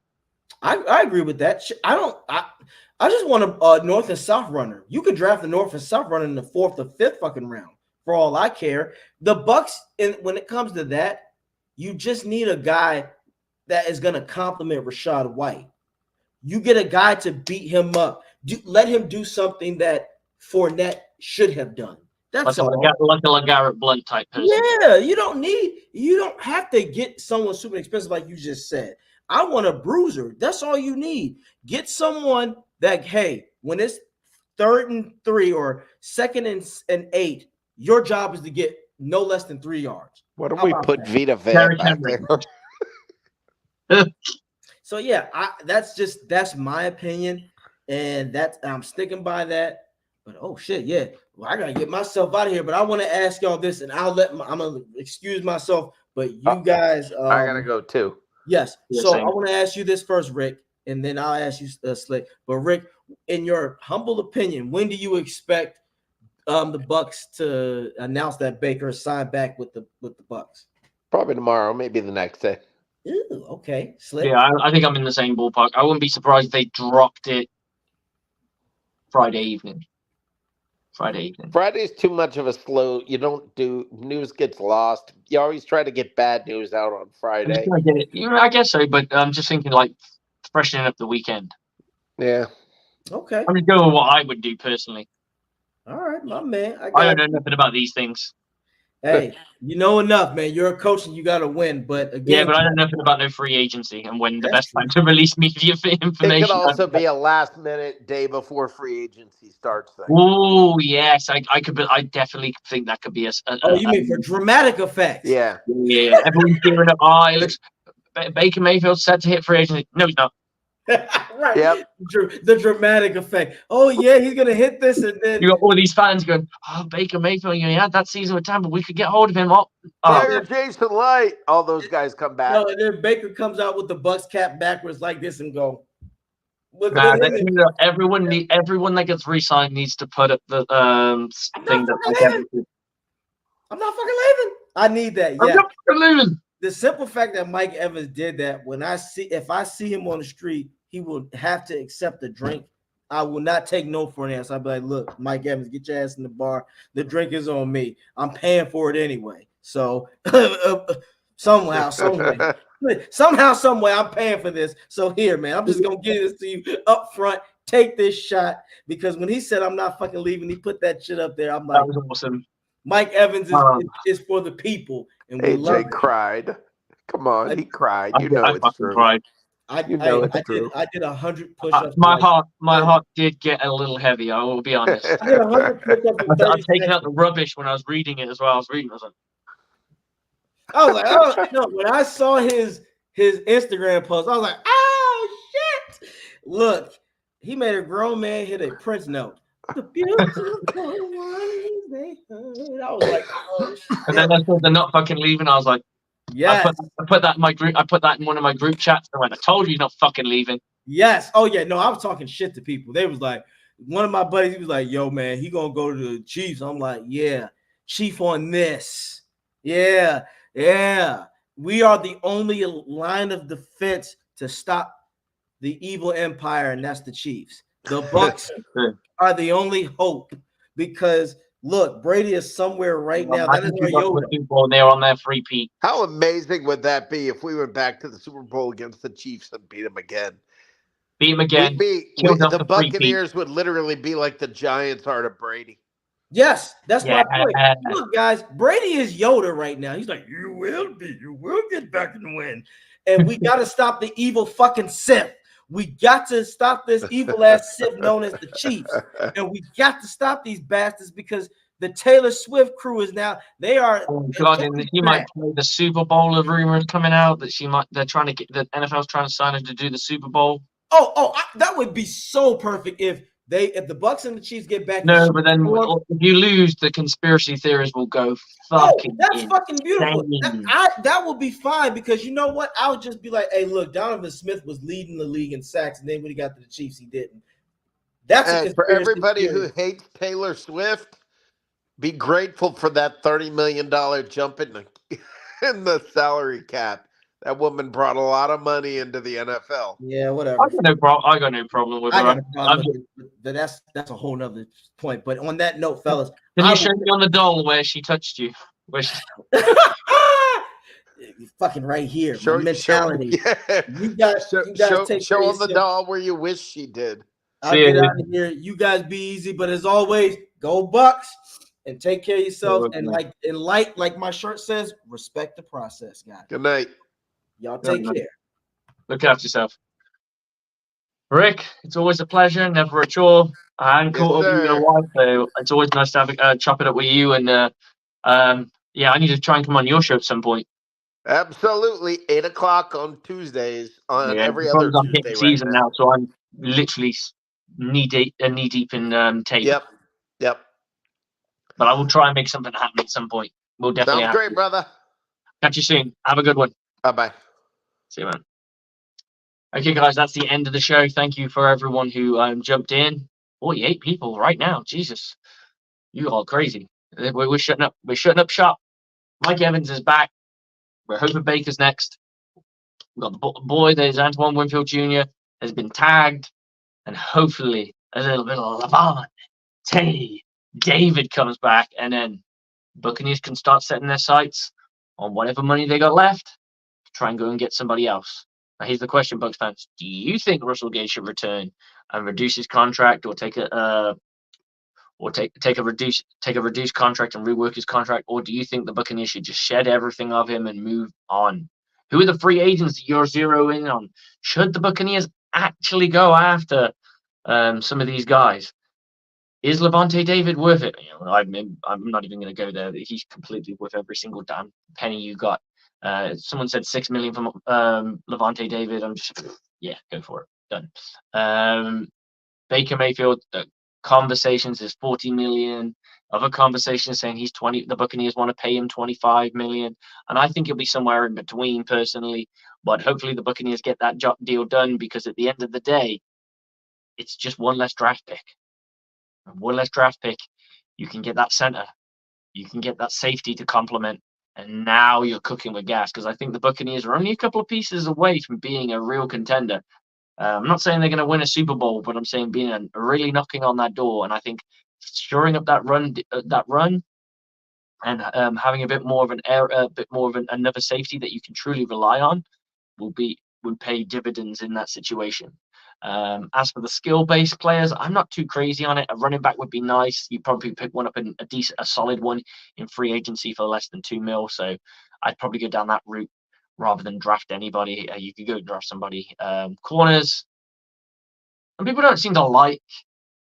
I agree with that. I just want a north and south runner. You could draft the north and south runner in the 4th or 5th fucking round for all I care. The Bucs, when it comes to that, you just need a guy that is going to complement Rachaad White. You get a guy to beat him up. Let him do something that Fournette should have done. That's like a Garrett Blunt type person. Yeah, you don't have to get someone super expensive like you just said. I want a bruiser. That's all you need. Get someone that, hey, when it's 3rd and 3 or 2nd and 8, your job is to get no less than 3 yards. What if we put Vita Vea back there? So yeah, that's my opinion, and I'm sticking by that. But oh shit, yeah. Well, I gotta get myself out of here. But I want to ask y'all this, and I'm gonna excuse myself. But you guys, I gotta go too. Yes. Yeah, so same. I want to ask you this first, Rick, and then I'll ask you, Slick. But Rick, in your humble opinion, when do you expect the Bucs to announce that Baker signed back with the Bucs? Probably tomorrow, maybe the next day. Ooh, okay. Slick. Yeah, I think I'm in the same ballpark. I wouldn't be surprised if they dropped it Friday evening. Friday's too much of a slow. You don't do news gets lost. You always try to get bad news out on Friday. I guess so, but I'm just thinking like freshening up the weekend. Yeah. Okay. I'm just going with what I would do personally. All right, my man. I don't know nothing about these things. Hey, you know enough, man. You're a coach and you got to win. But again, yeah, but I don't know nothing about no free agency and when the best time to release media information. It could also be a last minute day before free agency starts thing. Oh yes, I definitely think that could be you mean for dramatic effect? Yeah. Yeah, everyone's gearing up. It looks Baker Mayfield's set to hit free agency. No, he's not. Right. Yep. The dramatic effect. Oh yeah, he's gonna hit this, and then You got all these fans going, "Oh, Baker Mayfield, he had that season with Tampa. We could get hold of him." Fire Jason Light. All those guys come back. No, and then Baker comes out with the Bucs cap backwards like this and go. Everyone that gets re-signed needs to put up the thing that I'm not fucking leaving. I need that. Yeah. I'm not fucking leaving. The simple fact that Mike Evans did that, if I see him on the street, he will have to accept a drink. I will not take no for an answer. I'll be like, look, Mike Evans, get your ass in the bar. The drink is on me. I'm paying for it anyway. So Somehow, some way, I'm paying for this. So here, man, I'm just gonna give this to you up front. Take this shot because when he said I'm not fucking leaving, he put that shit up there. I'm like, that was awesome. Mike Evans is for the people, and we love AJ it. cried. Come on, he cried. You know I it's fucking true. cried. I You know it's did true. 100 push-ups. My heart did get a little heavy. I will be honest. I did 100 push-ups in 30 I've taken out seconds. the rubbish when I was reading it as well. I was like, I was like, oh no. When I saw his Instagram post, I was like, oh shit. Look, he made a grown man hit a Prince note. The beautiful ones they heard. I was like, oh shit. and then they're not fucking leaving. I was like, yes. I put that in my group. I put that in one of my group chats. I went, I told you he's not fucking leaving. Yes. Oh yeah. No, I was talking shit to people. They was like, one of my buddies, he was like, yo, man, he gonna go to the Chiefs. I'm like, yeah, Chief on this. Yeah. We are the only line of defense to stop the evil empire, and that's the Chiefs. The Bucs are the only hope because look, Brady is somewhere right now. That is where Yoda. They're on their three-peat. How amazing would that be if we went back to the Super Bowl against the Chiefs and beat them again? Beat them again. The Buccaneers would literally be like the Giants are to Brady. Yes, that's my point. Look, guys, Brady is Yoda right now. He's like, you will get back and win. And we got to stop the evil fucking Sith. We got to stop this evil ass Sith known as the Chiefs. And we got to stop these bastards because the Taylor Swift crew is now, they are. Oh God, and she might play the Super Bowl. Of rumors coming out that they're trying to get, the NFL's trying to sign her to do the Super Bowl. That would be so perfect if the Bucs and the Chiefs get back. No, but then if you lose, the conspiracy theories will go fucking. That's fucking beautiful. That will be fine because you know what? I would just be like, hey, look, Donovan Smith was leading the league in sacks, and then when he got to the Chiefs, he didn't. That's for everybody who hates Taylor Swift. Be grateful for that $30 million jump in the salary cap. That woman brought a lot of money into the NFL. Yeah, whatever. I got no problem with her. That's a whole nother point. But on that note, fellas, can you show me on the doll where she touched you? Fucking right here. Show, mentality. You guys show on the doll where you wish she did. I'll get out of here. You guys be easy, but as always, go Bucs and take care of yourself. And like my shirt says, respect the process, guys. Good night. Y'all take care. Look after yourself. Rick, it's always a pleasure, never a chore. I hadn't caught up with you in a while, so it's always nice to have chop it up with you. And yeah, I need to try and come on your show at some point. Absolutely, 8:00 on Tuesdays on every other Tuesday. Season now, so I'm literally knee deep in tape. Yep. But I will try and make something happen at some point. We'll definitely. Sounds great, brother. Catch you soon. Have a good one. Bye. See you, man. Okay, guys, that's the end of the show. Thank you for everyone who jumped in. 48 people right now. Jesus, you all crazy. We're shutting up. We're shutting up shop. Mike Evans is back. We're hoping Baker's next. We've got the boy. There's Antoine Winfield Jr. has been tagged, and hopefully a little bit of Levante David comes back, and then Buccaneers can start setting their sights on whatever money they got left to try and go and get somebody else. Now, here's the question, Bucs fans: do you think Russell Gage should return and reduce his contract, or take a reduced contract and rework his contract, or do you think the Buccaneers should just shed everything of him and move on? Who are the free agents that you're zeroing on? Should the Buccaneers actually go after some of these guys? Is Levante David worth it? I'm not even going to go there. He's completely worth every single damn penny you got. Someone said $6 million from Levante David. I'm just, yeah, go for it. Done. Baker Mayfield, conversations is $40 million. Other conversations saying he's 20. The Buccaneers want to pay him $25 million, and I think it'll be somewhere in between, personally. But hopefully the Buccaneers get that deal done, because at the end of the day, it's just one less draft pick. One less draft pick, you can get that center, you can get that safety to complement, and now you're cooking with gas. Because I think the Buccaneers are only a couple of pieces away from being a real contender. I'm not saying they're going to win a Super Bowl, but I'm saying being really knocking on that door. And I think shoring up that run, and having a bit more of another safety that you can truly rely on would pay dividends in that situation. As for the skill-based players, I'm not too crazy on it. A running back would be nice. You'd probably pick one up in a solid one in free agency for less than $2 million. So I'd probably go down that route rather than draft anybody. You could go draft somebody. Corners, and people don't seem to like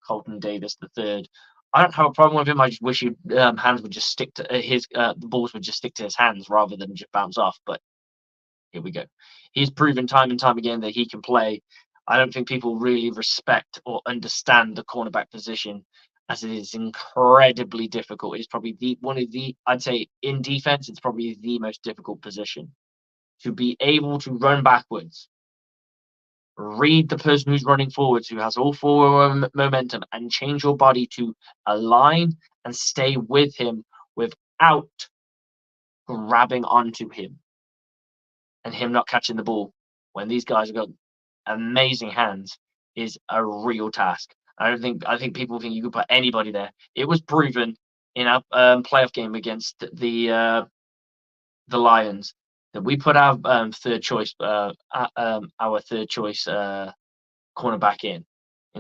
Colton Davis III. I don't have a problem with him. I just wish hands would just stick to the balls would just stick to his hands rather than just bounce off. But here we go. He's proven time and time again that he can play. I don't think people really respect or understand the cornerback position, as it is incredibly difficult. It's probably I'd say in defense, it's probably the most difficult position. To be able to run backwards, read the person who's running forwards, who has all forward momentum, and change your body to align and stay with him without grabbing onto him and him not catching the ball when these guys have got amazing hands is a real task. I think people think you could put anybody there. It was proven in our playoff game against the Lions that we put our third choice cornerback in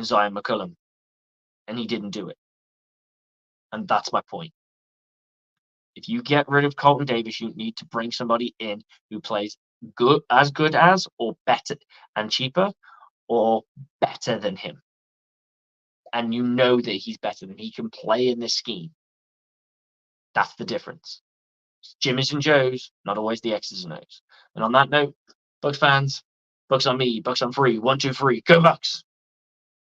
Zion McCullum, and he didn't do it. And that's my point. If you get rid of Colton Davis, you need to bring somebody in who plays good as, or better and cheaper, or better than him. And you know that he's better than he can play in this scheme. That's the difference. It's Jimmys and Joes, not always the X's and O's. And on that note, Bucs fans, Bucs on me, Bucs on free. 1, 2, 3, go Bucs!